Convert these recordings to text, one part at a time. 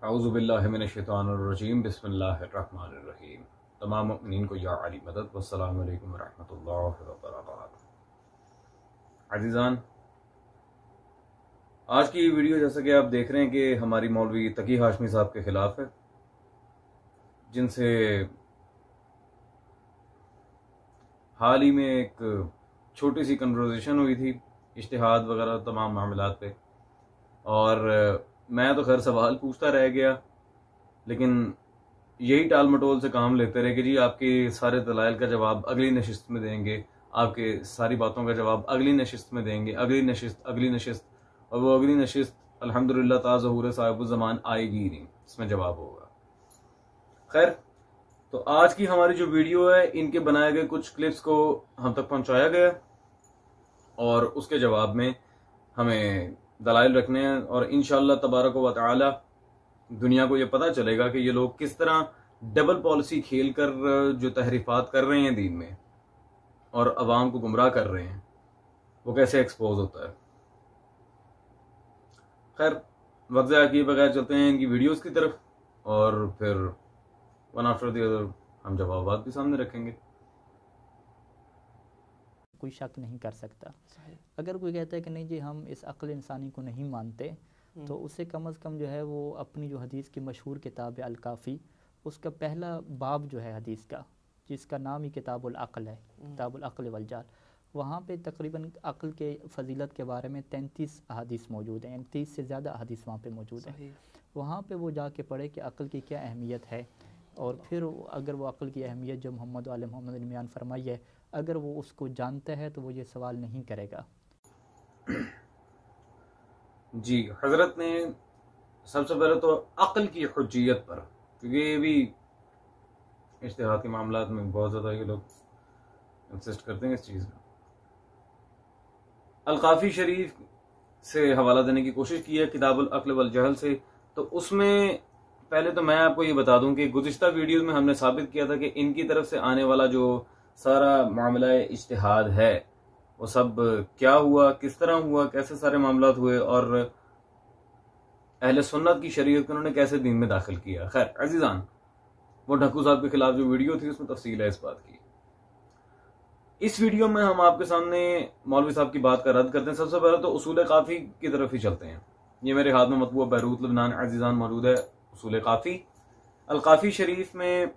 औज़ुबिल्लाहि मिनश्शैतानिर्रजीम बिस्मिल्लाहिर्रहमानिर्रहीम। तमाम मुमिनीन को या अली मदद। वस्सलामु अलैकुम वरहमतुल्लाहि वबरकातुहू। अज़ीज़ान, आज की वीडियो जैसा कि आप देख रहे हैं कि हमारी मौलवी तकी हाशमी साहब के ख़िलाफ़ है, जिनसे हाल ही में एक छोटी सी कन्वर्सेशन हुई थी इज्तिहाद वगैरह तमाम मामलात पे। और मैं तो खैर सवाल पूछता रह गया, लेकिन यही टाल मटोल से काम लेते रहे कि जी आपके सारे दलाइल का जवाब अगली नशिस्त में देंगे, आपके सारी बातों का जवाब अगली नशिस्त में देंगे, अगली नशिस्त। और वो अगली नशिस्त अल्हम्दुलिल्लाह ताज़हूर साहिबुज़्ज़मान आएगी ही नहीं, इसमें जवाब होगा। खैर, तो आज की हमारी जो वीडियो है, इनके बनाए गए कुछ क्लिप्स को हम तक पहुंचाया गया और उसके जवाब में हमें दलाइल रखने हैं। और इंशाअल्लाह तबारक व तआला दुनिया को ये पता चलेगा कि ये लोग किस तरह डबल पॉलिसी खेल कर जो तहरीफात कर रहे हैं दीन में और अवाम को गुमराह कर रहे हैं, वो कैसे एक्सपोज होता है। खैर, वक्त ज़ाया किए बगैर चलते हैं इनकी वीडियोस की तरफ, और फिर वन आफ्टर द अदर हम जवाबात भी सामने रखेंगे। कोई शक नहीं कर सकता। अगर कोई कहता है कि नहीं जी हम इस अक्ल इंसानी को नहीं मानते, तो उसे कम अज़ कम जो है वो अपनी जो हदीस की मशहूर किताब है अल-काफ़ी, उसका पहला बाब जो है हदीस का, जिसका नाम ही किताबुल अक़ल है, किताबुल अक़ल वल जाल, वहाँ पे तकरीबन अक़ल के फ़जीलत के बारे में 33 अहादीस मौजूद हैं, यानी 30 से ज़्यादा अहादीस वहाँ पे मौजूद हैं। वहाँ पे वो जाके पढ़े कि अक़ल की क्या अहमियत है, और फिर अगर वो अक़ल की अहमियत जो मोहम्मद आले मोहम्मद ने बयान फरमाई है, अगर वो उसको जानता है तो वो ये सवाल नहीं करेगा। जी, हजरत ने सबसे पहले तो अक्ल की हुज्जियत पर, क्योंकि ये भी इज्तिहाद के मामलात में बहुत ज़्यादा ये लोग इंसिस्ट करते हैं इस चीज़ का, अल-काफ़ी शरीफ से हवाला देने की कोशिश की है किताबुल अक़ल वल जहल से। तो उसमें पहले तो मैं आपको ये बता दूं कि गुज़िश्ता वीडियोज़ में हमने साबित किया था कि इनकी तरफ से आने वाला जो सारा मामला इज्तिहाद है, वो सब क्या हुआ, किस तरह हुआ, कैसे सारे मामलात हुए, और अहले सुन्नत की शरीयत को उन्होंने कैसे दीन में दाखिल किया। खैर अजीज़ान, वो ढक्कू साहब के खिलाफ जो वीडियो थी उसमें तफसील है इस बात की। इस वीडियो में हम आपके सामने मौलवी साहब की बात का रद्द करते हैं। सबसे पहले तो उसूल काफ़ी की तरफ ही चलते हैं। ये मेरे हाथ में मतबूआ बैरूत लबनान अजीज़ान मौजूद है, उसूल काफ़ी। अल-काफ़ी शरीफ में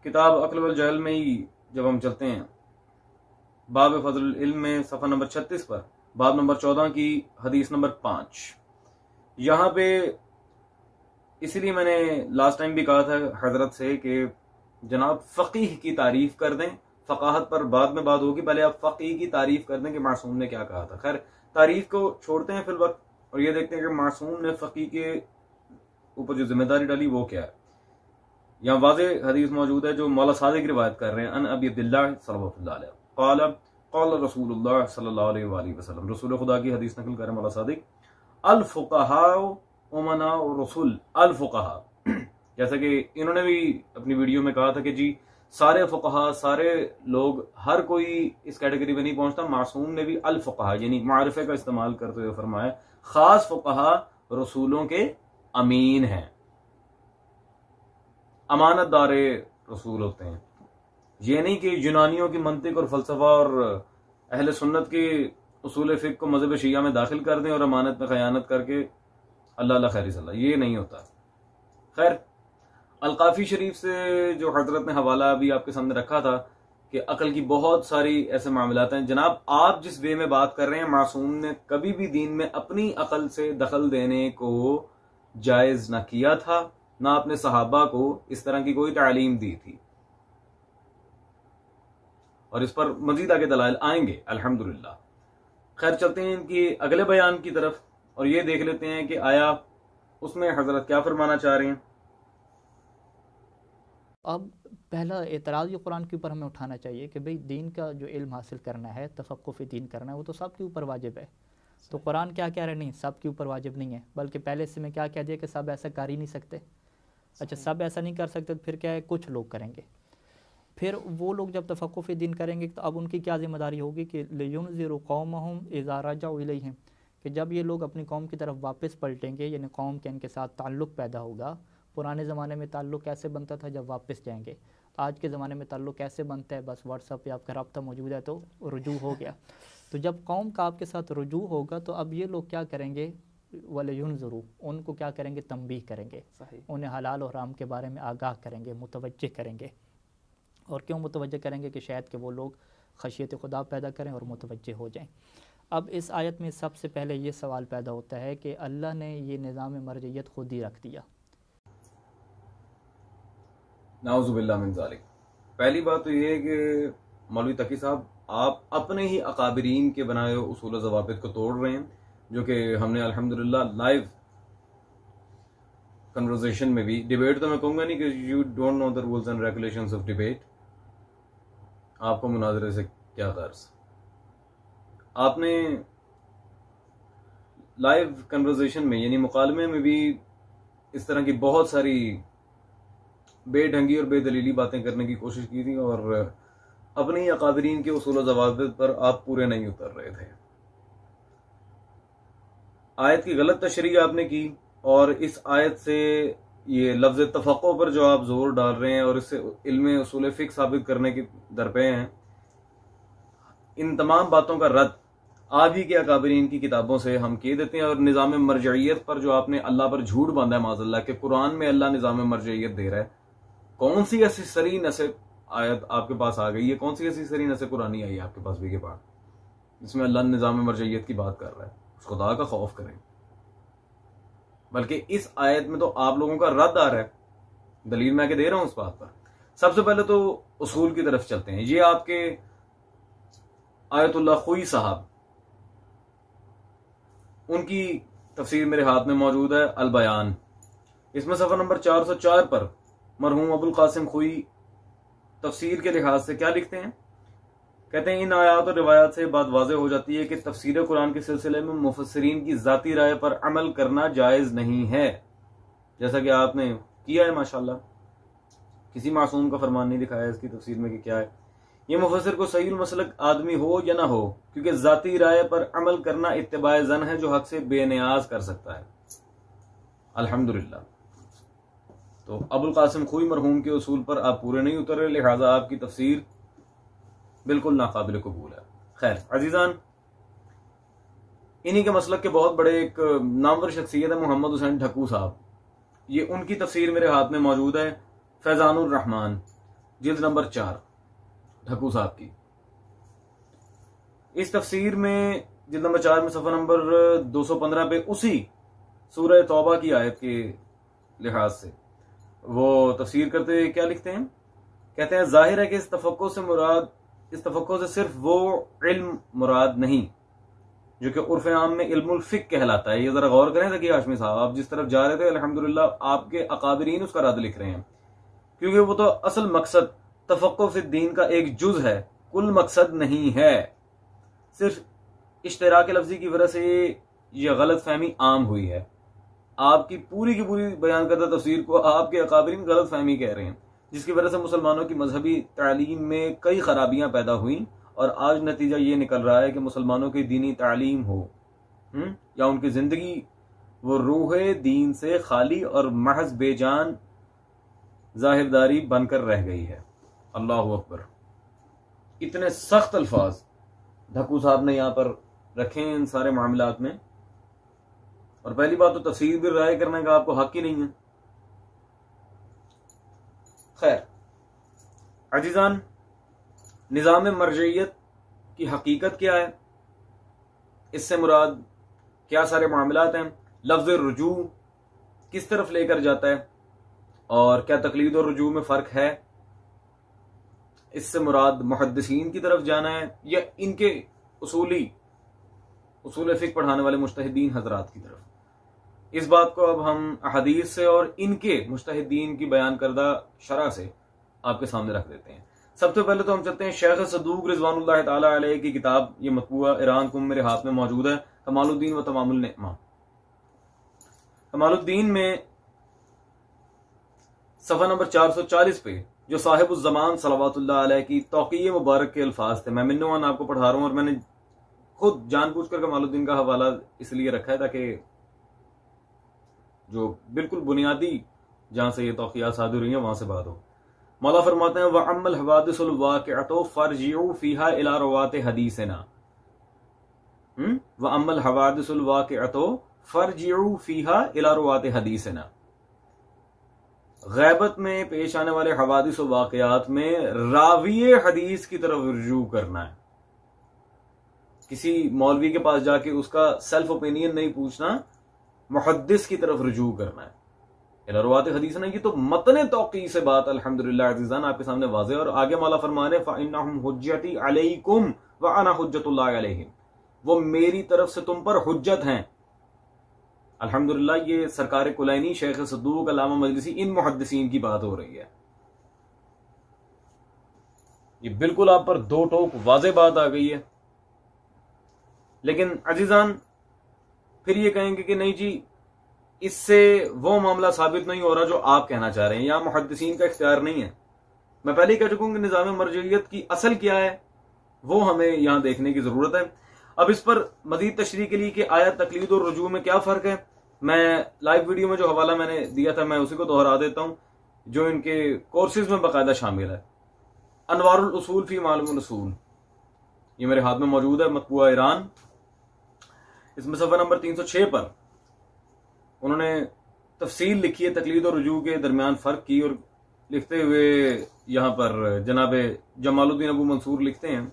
किताब अक़ल वल जहल में ही जब हम चलते हैं, बाब फज़ल इल्म में सफ़ा नंबर 36 पर बाब नंबर 14 की हदीस नंबर 5, यहाँ पे इसलिए मैंने लास्ट टाइम भी कहा था हजरत से कि जनाब फ़क़ीह की तारीफ कर दें, फ़क़ाहत पर बाद में बात होगी, पहले आप फ़क़ीह की तारीफ कर दें कि मासूम ने क्या कहा था। खैर, तारीफ को छोड़ते हैं फिल वक्त और ये देखते हैं कि मासूम ने फ़क़ीह के ऊपर जो जिम्मेदारी डाली वो क्या है। यहाँ वाज़ेह हदीस मौजूद है जो मौला सादिक रिवायत कर रहे हैं, अन अबी अब्दिल्लाह सल्लल्लाहु अलैहि क़ाल क़ाल रसूलुल्लाह सल्लल्लाहु अलैहि वसल्लम, रसूल खुदा की हदीस नकल कर रहे हैं मौला सादिक, अल फ़ुक़हा उमना रसूल अल फ़ुक़हा। जैसा कि इन्होंने भी अपनी वीडियो में कहा था कि जी सारे फ़ुक़हा, सारे लोग, हर कोई इस कैटेगरी में नहीं पहुंचता। मासूम ने भी अल फ़ुक़हा यानी मारिफे का इस्तेमाल करते हुए फरमाया, खास फ़ुक़हा रसूलों के अमीन हैं, अमानतदारे रसूल होते हैं। ये नहीं कि यूनानियों की मंतिक और फलसफा और अहले सुन्नत के उसूल फ़िक़्ह को मज़हब शिया में दाखिल कर दें और अमानत में खयानत करके अल्लाह खैर सल्ला, ये नहीं होता। खैर, अल-काफ़ी शरीफ से जो हजरत ने हवाला अभी आपके सामने रखा था कि अकल की बहुत सारी ऐसे मामलात हैं। जनाब, आप जिस वे में बात कर रहे हैं, मासूम ने कभी भी दीन में अपनी अकल से दखल देने को जायज़ ना किया था, ना अपने सहाबा को इस तरह की कोई तालीम दी थी, और इस पर मजीद आगे दलाइल आएंगे अल्हम्दुलिल्लाह। खैर, चलते हैं इनकी अगले बयान की तरफ और ये देख लेते हैं कि आया उसमें हजरत क्या फरमाना चाह रहे हैं। अब पहला एतराज़ ये कुरान के ऊपर हमें उठाना चाहिए कि भाई दीन का जो इल्म हासिल करना है, तफ़क्कुफ़ दीन करना है, वो तो सबके ऊपर वाजिब है। तो कुरान क्या कह रहे हैं, नहीं सबके ऊपर वाजिब नहीं है, बल्कि पहले से में क्या कह दिया कि सब ऐसा कर ही नहीं सकते। अच्छा, सब ऐसा नहीं कर सकते तो फिर क्या है, कुछ लोग करेंगे। फिर वो लोग जब तफ़क्कुफ़ दीन करेंगे तो अब उनकी क्या ज़िम्मेदारी होगी कि लियुनज़िरु कौमहुम इज़ा रजऊ इलैहिम, कि जब ये लोग अपनी कौम की तरफ वापस पलटेंगे, यानी कौम के इनके साथ ताल्लुक़ पैदा होगा। पुराने ज़माने में ताल्लुक़ कैसे बनता था, जब वापस जाएंगे। आज के ज़माने में ताल्लुक़ कैसे बनता है, बस व्हाट्सअप पे आपका रब्ता मौजूद है तो रुजू हो गया। तो जब कौम का आपके साथ रुजू होगा तो अब ये लोग क्या करेंगे, वलयुनज़ुरू, उनको क्या करेंगे, तंबीह करेंगे, उन्हें हलाल और हराम के बारे में आगाह करेंगे, मुतवज्जे करेंगे। और क्यों मुतवज्जे करेंगे, कि शायद कि वो लोग खशियत खुदा पैदा करें और मुतवज्जे हो जाएं। अब इस आयत में सबसे पहले ये सवाल पैदा होता है कि अल्लाह ने ये निज़ाम मरजियत खुद ही रख दिया। नाउज़ुबिल्लाह मिन ज़ालिक। पहली बात तो ये है कि मौलवी तकी साहब, आप अपने ही अकाबरीन के बनाए हुए उसूल ज़वाबित को तोड़ रहे हैं, जो कि हमने अल्हम्दुलिल्लाह लाइव कन्वर्सेशन में भी, डिबेट तो मैं कहूँगा नहीं कि you don't know the rules and regulations of debate, आपको मुनाजरे से क्या गर्ज। आपने लाइव कन्वर्सेशन में यानी मुकालमे में भी इस तरह की बहुत सारी बेढंगी और बेदलीली बातें करने की कोशिश की थी और अपने ही अकाबरीन के उसूल ज़वाबित पर आप पूरे नहीं उतर रहे थे। आयत की गलत तशरीह आपने की और इस आयत से ये लफ्ज़ तफ़क्को पर जो आप जोर डाल रहे हैं और इससे इल्म उसूल फ़िक़्ह साबित करने की दरपे हैं, इन तमाम बातों का रद्द आप ही के अकाबरीन की किताबों से हम किए देते हैं। और निज़ाम मरजइयत पर जो आपने अल्लाह पर झूठ बांधा है माज़अल्लाह के, कुरान में अल्लाह निज़ाम मरजइयत दे रहा है, कौन सी ऐसी सरी नसे आयत आपके पास आ गई है, कौन सी ऐसी सरी नसे कुरानी आई है आपके पास भी के पास, जिसमें अल्लाह निज़ाम मरजइयत की बात कर रहा है? उस खुदा का खौफ करें। बल्कि इस आयत में तो आप लोगों का रद्द आ रहा है, दलील मैं के दे रहा हूं उस बात पर। सबसे पहले तो उसूल की तरफ चलते हैं। ये आपके आयतुल्लाह खुई साहब, उनकी तफसीर मेरे हाथ में मौजूद है, अल बयान। इसमें सफ़ा नंबर 404 पर मरहूम अबुल कासिम खुई तफसीर के लिहाज से क्या लिखते हैं, कहते हैं इन आयात और रिवायात से बात वाज़ेह हो जाती है कि तफसीर कुरान के सिलसिले में मुफस्सिरीन की ज़ाती राय पर अमल करना जायज़ नहीं है, जैसा कि आपने किया है माशाल्लाह। किसी मासूम का फरमान नहीं दिखाया इसकी तफसीर में कि क्या है। ये मुफस्सिर को सही मसलक आदमी हो या ना हो, क्योंकि ज़ाती राय पर अमल करना इत्तिबाए ज़न है जो हक से बेनियाज कर सकता है। अल्हम्दुलिल्लाह। तो अबुल कासिम खुई मरहूम के उसूल पर आप पूरे नहीं उतरे, लिहाजा आपकी तफसीर बिल्कुल नाकाबिल कबूल है। खैर अजीजान, इन्हीं के मसलक के बहुत बड़े एक नामवर शख्सियत है मोहम्मद हुसैन ढक्कू साहब। ये उनकी तफसीर मेरे हाथ में मौजूद है, फैजानुर रहमान, जिल्द नंबर 4, ढक्कू साहब की। इस तफसीर में जिल्द नंबर 4 में सफ़ा नंबर 215 पे उसी सूरह तौबा की आयत के लिहाज से वो तफसीर करते हुए क्या लिखते हैं, कहते हैं जाहिर है कि इस तफक्को से सिर्फ वो इल्म मुराद नहीं जो कि उर्फ आम में इल्मुल फ़िक़्ह कहलाता है। ये जरा गौर करें तकी हाशमी साहब, आप जिस तरफ जा रहे थे अल्हम्दुलिल्लाह आपके अकाबरीन उसका रद्द लिख रहे हैं, क्योंकि वो तो असल मकसद तफक्को फ़िद दीन का एक जुज़ है, कुल मकसद नहीं है। सिर्फ इश्तिराक लफ्जी की वजह से ये गलत फहमी आम हुई है। आपकी पूरी की पूरी बयान करदा तफसीर को आपके अकाबरीन गलत फहमी कह रहे हैं, जिसकी वजह से मुसलमानों की मजहबी तालीम में कई खराबियां पैदा हुई और आज नतीजा ये निकल रहा है कि मुसलमानों की दीनी तालीम हो या उनकी जिंदगी वो रूह दीन से खाली और महज बेजान जाहिरदारी बनकर रह गई है। अल्लाह अकबर। इतने सख्त अल्फाज ढक्कू साहब ने यहां पर रखे हैं इन सारे मामलात में, और पहली बात तो तफसीर भी राय करने का आपको हक ही नहीं है। खैर अजीजान, निज़ाम मरजइयत की हकीकत क्या है, इससे मुराद क्या सारे मामलात हैं, लफ्ज़ रुजू किस तरफ लेकर जाता है और क्या तकलीद और रुजू में फ़र्क है, इससे मुराद मुहद्दिसीन की तरफ जाना है या इनके उसूल फ़िक़्ह पढ़ाने वाले मुज्तहिदीन हजरात की तरफ। इस बात को अब हम हदीस से और इनके मुज्तहिदीन की बयान करदा शरह से आपके सामने रख देते हैं। सबसे पहले तो हम चलते हैं शेख सदूक रिज़वानुल्लाह ताला अलैहि की किताब, ये मतबूआ ईरान कुम मेरे हाथ में मौजूद है, कमालुद्दीन व तमामुल निअमा। कमालुद्दीन में सफ़ा नंबर 440 पे जो साहिबुज़्ज़मान सलवातुल्लाह अलैहि की तौक़ीय मुबारक के अल्फाज थे, मैं मिन्नोवान आपको पढ़ा रहा हूँ और मैंने खुद जानबूझकर कमालुद्दीन का हवाला इसलिए रखा है ताकि जो बिल्कुल बुनियादी जहां से ये तौक़ियात सादर हुई हैं वहां से बात हो। मौला फरमाते हैं व अम्मल हवादिसुल वाक़िअतु फरजिउ फीहा इला रवात हदीसना, व अम्मल हवादिसुल वाक़िअतु फरजिउ फीहा इला रवात हदीसना। गैबत में पेश आने वाले हवादिस व वाक़ियात में राविये हदीस की तरफ रुजू करना है। किसी मौलवी के पास जाके उसका सेल्फ ओपिनियन नहीं पूछना, मुहद्दिस की तरफ रुजू करना है। इला रवात हदीस ना, ये तो मतने तौक़ी से बात अल्हम्दुलिल्लाह अज़ीज़ान आपके सामने वाज़े। और आगे मौला फरमाने फ़इन्नहुम हुज्जती अलैकुम व अना हुज्जतुल्लाहि अलैहिम, वो मेरी तरफ से तुम पर हुज्जत हैं। अल्हम्दुलिल्लाह ये सरकार कुलैनी, शेख सद्दूक, अल्लामा मजलिसी, इन मुहद्दिसीन की बात हो रही है। ये बिल्कुल आप पर दो टोक वाज़े बात आ गई है। लेकिन अजीजान फिर ये कहेंगे कि नहीं जी, इससे वो मामला साबित नहीं हो रहा जो आप कहना चाह रहे हैं, यहां मुहद्दिसीन का इख्तियार नहीं है। मैं पहले ही कह चुका हूं कि निज़ाम मरजइयत की असल क्या है वो हमें यहां देखने की जरूरत है। अब इस पर मजीद तशरीह के लिए कि आयत, तकलीद और रुजू में क्या फर्क है, मैं लाइव वीडियो में जो हवाला मैंने दिया था मैं उसी को दोहरा देता हूं, जो इनके कोर्सेज में बाकायदा शामिल है। अनवारुल उसूल फी मालूमुल उसूल, ये मेरे हाथ में मौजूद है, मतबूआ ईरान। इसमें सफ़ा नंबर 306 पर उन्होंने तफसील लिखी है तकलीद और रुजू के दरमियान फ़र्क की, और लिखते हुए यहाँ पर जनाब जमालुद्दीन अबू मंसूर लिखते हैं,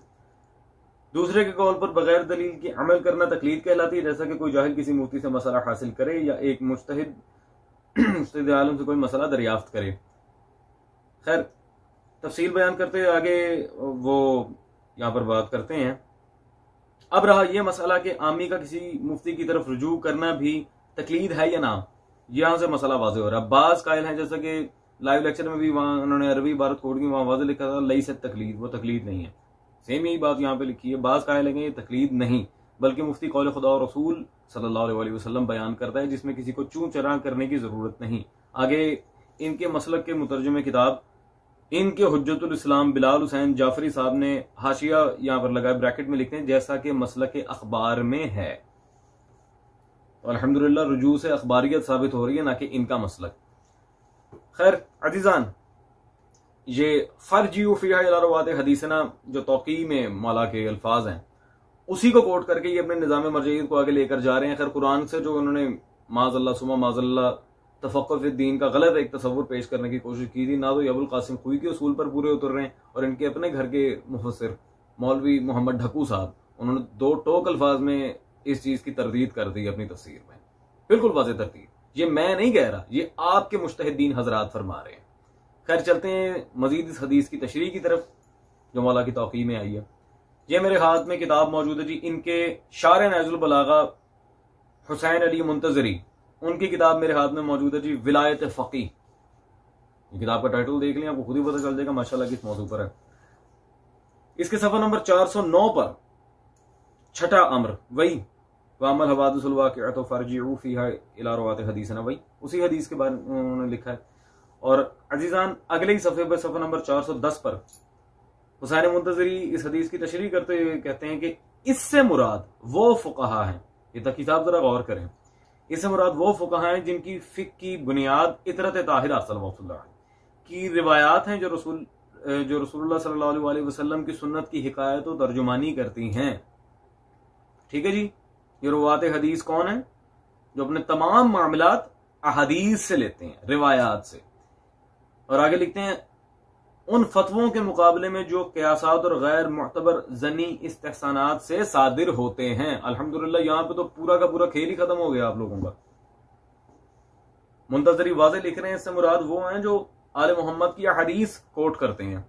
दूसरे के कौल पर बगैर दलील की अमल करना तकलीद कहलाती है, जैसा कि कोई जाहिल किसी मुफ्ती से मसला हासिल करे या एक मुज्तहिद आलम से कोई मसला दरियाफ्त करे। खैर, तफसील बयान करते हुए आगे वो यहाँ पर बात करते हैं। अब रहा यह मसला कि आमी का किसी मुफ्ती की तरफ रुजू करना भी तकलीद है या ना, यहां से मसला वाज़े हो रहा है। बाज कायल है, जैसा कि लाइव लेक्चर में भी वहां उन्होंने अरबी इबारत कोड की, वहां वाज़े लिखा था लई से तकलीद, वो तकलीद नहीं है। सेम यही बात यहाँ पे लिखी है, बाज कायल है ये तकलीद नहीं, बल्कि मुफ्ती कौल खुदा और रसूल सल्लल्लाहु अलैहि वसल्लम बयान करता है, जिसमें किसी को चूं चरा करने की जरूरत नहीं। आगे इनके मसलक के मुतरजमे किताब इनके हुज्जतुल इस्लाम बिलाल हुसैन जाफरी साहब ने हाशिया यहाँ पर लगाए, ब्रैकेट में लिखते हैं जैसा कि मसलक के अखबार में है। तो अल्हम्दुलिल्लाह रुजू से अखबारियत साबित हो रही है, ना कि इनका मसलक। खैर अजीजान, ये फर्जिउ फीहा इला रवात हदीसना जो तौक़ी में मौला के अल्फाज हैं उसी को कोट करके ये अपने निज़ाम मरजइयत को आगे लेकर जा रहे हैं। खैर कुरान से जो उन्होंने माज़अल्लाह सुमा माज़अल्लाह तफ़क्कुह फ़िद्दीन का गलत एक तसव्वुर पेश करने की कोशिश की थी, ना तो अबुल कासिम खुई के उसूल पर पूरे उतर रहे हैं, और इनके अपने घर के मुफस्सिर मौलवी मोहम्मद ढक्कू साहब, उन्होंने दो टोक अल्फाज में इस चीज की तरदीद कर दी अपनी तफसीर में, बिल्कुल वाज़ेह तरदीद। ये मैं नहीं कह रहा, ये आपके मुज्तहिदीन हजरात फरमा रहे हैं। खैर चलते हैं मजीद इस हदीस की तशरीह की तरफ जो मौला की तौक़ी में आई है। ये मेरे हाथ में किताब मौजूद है जी, इनके शार नज़्जुल बलागा हुसैन अली मुंतजरी, उनकी किताब मेरे हाथ में मौजूद है जी, विलायत फ़क़ीह। ये किताब का टाइटल देख लें, आपको खुद ही पता चल जाएगा माशाल्लाह किस मौजू पर है। इसके सफ़ा नंबर 409 पर छठा अम्र वही वामल हवादिसुल वाक़िअतु फरजिउ फीहा इला रवात हदीसना, वही उसी हदीस के बारे में उन्होंने लिखा है। और अजीजान अगले ही सफ़े पर सफ़ा नंबर 410 पर हुसैन मुंतजरी इस हदीस की तशरीह करते हुए कहते हैं कि इससे मुराद वो फुक़हा हैं, ये तक किताब जरा गौर करें, इससे मुराद वो फुक़हा हैं जिनकी फ़िक़्ह की बुनियाद इतरत ताहिरा सल्लल्लाहु की रिवायात हैं, जो रसूलुल्लाह सल्लल्लाहु अलैहि वसल्लम की सुन्नत की हिकायत और तर्जुमानी करती हैं। ठीक है जी, ये रुवात हदीस कौन है? जो अपने तमाम मामलात अहदीस से लेते हैं, रिवायात से। और आगे लिखते हैं उन फतवों के मुकाबले में जो क़ियासात और गैर मुअतबर ज़नी इस्तेहसानात से सादिर होते हैं। अल्हम्दुलिल्लाह यहाँ पे तो पूरा का पूरा खेल ही खत्म हो गया आप लोगों का। मुंतजरी वाज़े लिख रहे हैं इससे मुराद वो हैं जो आले मोहम्मद की हदीस कोट करते हैं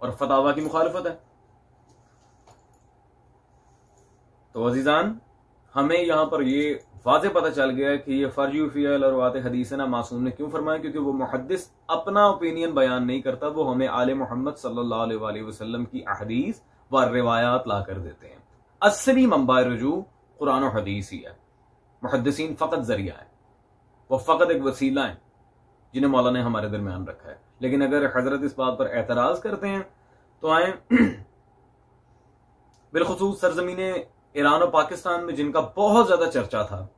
और फतावा की मुखालिफत है। तो अजीजान, हमें यहां पर ये वाज़े पता चल गया है कि ये फर्जी फीहा इला रवात हदीसना मासूम ने क्यों फरमाया, क्योंकि वो मुहद्दिस अपना ओपिनियन बयान नहीं करता, वो हमें आले मोहम्मद सल्लल्लाहु अलैहि वसल्लम की अहदीस व रिवायात ला कर देते हैं। असली मंबा रुजू कुरान और हदीस ही है। मुहद्दिसीन फ़कत जरिया है, वो फ़कत एक वसीला है जिन्हें मौला ने हमारे दरमियान रखा है। लेकिन अगर हजरत इस बात पर एतराज करते हैं तो आए बिलखुसूस सरजमीने ईरान और पाकिस्तान में जिनका बहुत ज्यादा चर्चा था,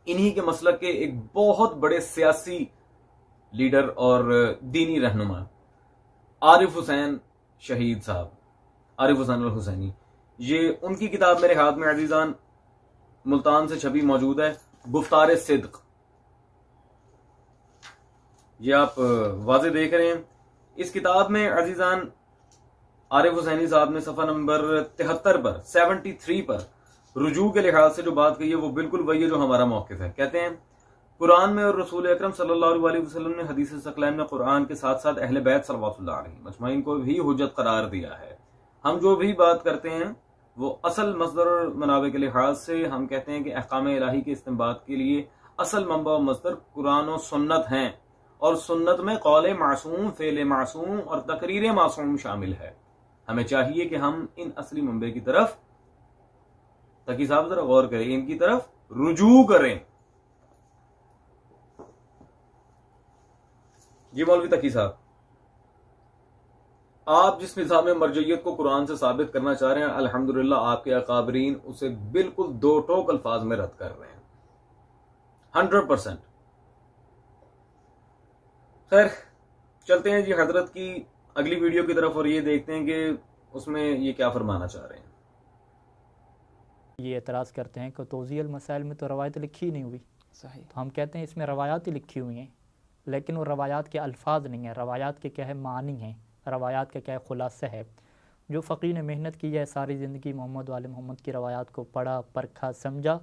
इन्हीं के मसलक के एक बहुत बड़े सियासी लीडर और दीनी रहनुमा आरिफ हुसैन शहीद साहब, आरिफ हुसैन अल हुसैनी, ये उनकी किताब मेरे हाथ में अजीजान मुल्तान से छपी मौजूद है, गुफ्तार सिद्क। ये आप वाज़े देख रहे हैं। इस किताब में अजीजान आरिफ हुसैनी साहब ने सफ़ा नंबर 73 पर 73 पर रुजू के लिहाज से जो बात कही है वो बिल्कुल वही है जो हमारा मौक़िफ़ है। कहते हैं कुरान में और रसूल अकरम सल्लल्लाहु अलैहि वसल्लम ने हदीस सकलैन में कुरान के साथ साथ अहले बैत सल्लल्लाहु अलैहि मजमाइन को भी हुज्जत करार दिया है। हम जो भी बात करते हैं वो असल मसदर और मनावे के लिहाज से हम कहते हैं कि अहकाम इलाही के इस्तेमाल के लिए असल मंबा और मसदर कुरान और सुन्नत हैं, और सुन्नत में कौल मासूम, फेल मासूम और तकरीर मासूम शामिल है। हमें चाहिए कि हम इन असली मंबे की तरफ, तकी साहब जरा गौर करें, इनकी तरफ रुजू करें। जी मौलवी तकी साहब, आप जिस निज़ाम मरजइयत को कुरान से साबित करना चाह रहे हैं, अल्हम्दुलिल्लाह आपके अकाबरीन उसे बिल्कुल दो टोक अल्फाज में रद्द कर रहे हैं, 100%। खैर चलते हैं जी हजरत की अगली वीडियो की तरफ और ये देखते हैं कि उसमें ये क्या फरमाना चाह रहे हैं। ये एतराज़ करते हैं कि तौज़ीअल मसाइल में तो रवायत लिखी ही नहीं हुई। सही। तो हम कहते हैं इसमें रवायात ही लिखी हुई हैं, लेकिन वो रवायात के अल्फाज नहीं हैं, रवायात के क्या है मानी हैं, रवायात का क्या है खुलासा है। जो फ़कीर ने मेहनत की है सारी ज़िंदगी मोहम्मद वाले मोहम्मद की रवायात को पढ़ा, परखा, समझा,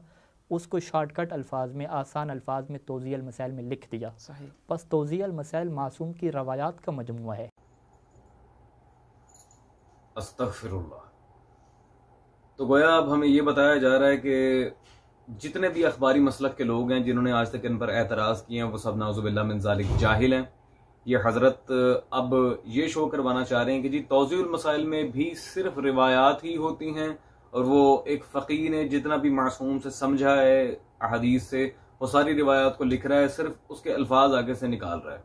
उसको शॉर्टकट अल्फाज में, आसान अल्फाज में तौज़ीअल मसाइल में लिख दिया। सही। बस तौज़ीअल मसाइल मासूम की रवायात का मजमुआ है। अस्तगफिरुल्लाह। तो गोया अब हमें यह बताया जा रहा है कि जितने भी अखबारी मसलक के लोग हैं जिन्होंने आज तक इन पर एतराज़ किए हैं वो सब नाउज़ुबिल्लाह मिन ज़ालिक जाहिल हैं। ये हज़रत अब ये शो करवाना चाह रहे हैं कि जी तौज़ीउल मसाइल में भी सिर्फ रिवायात ही होती हैं, और वो एक फ़कीर ने जितना भी मासूम से समझा है अहदीस से वो सारी रिवायात को लिख रहा है, सिर्फ उसके अल्फाज आगे से निकाल रहा है।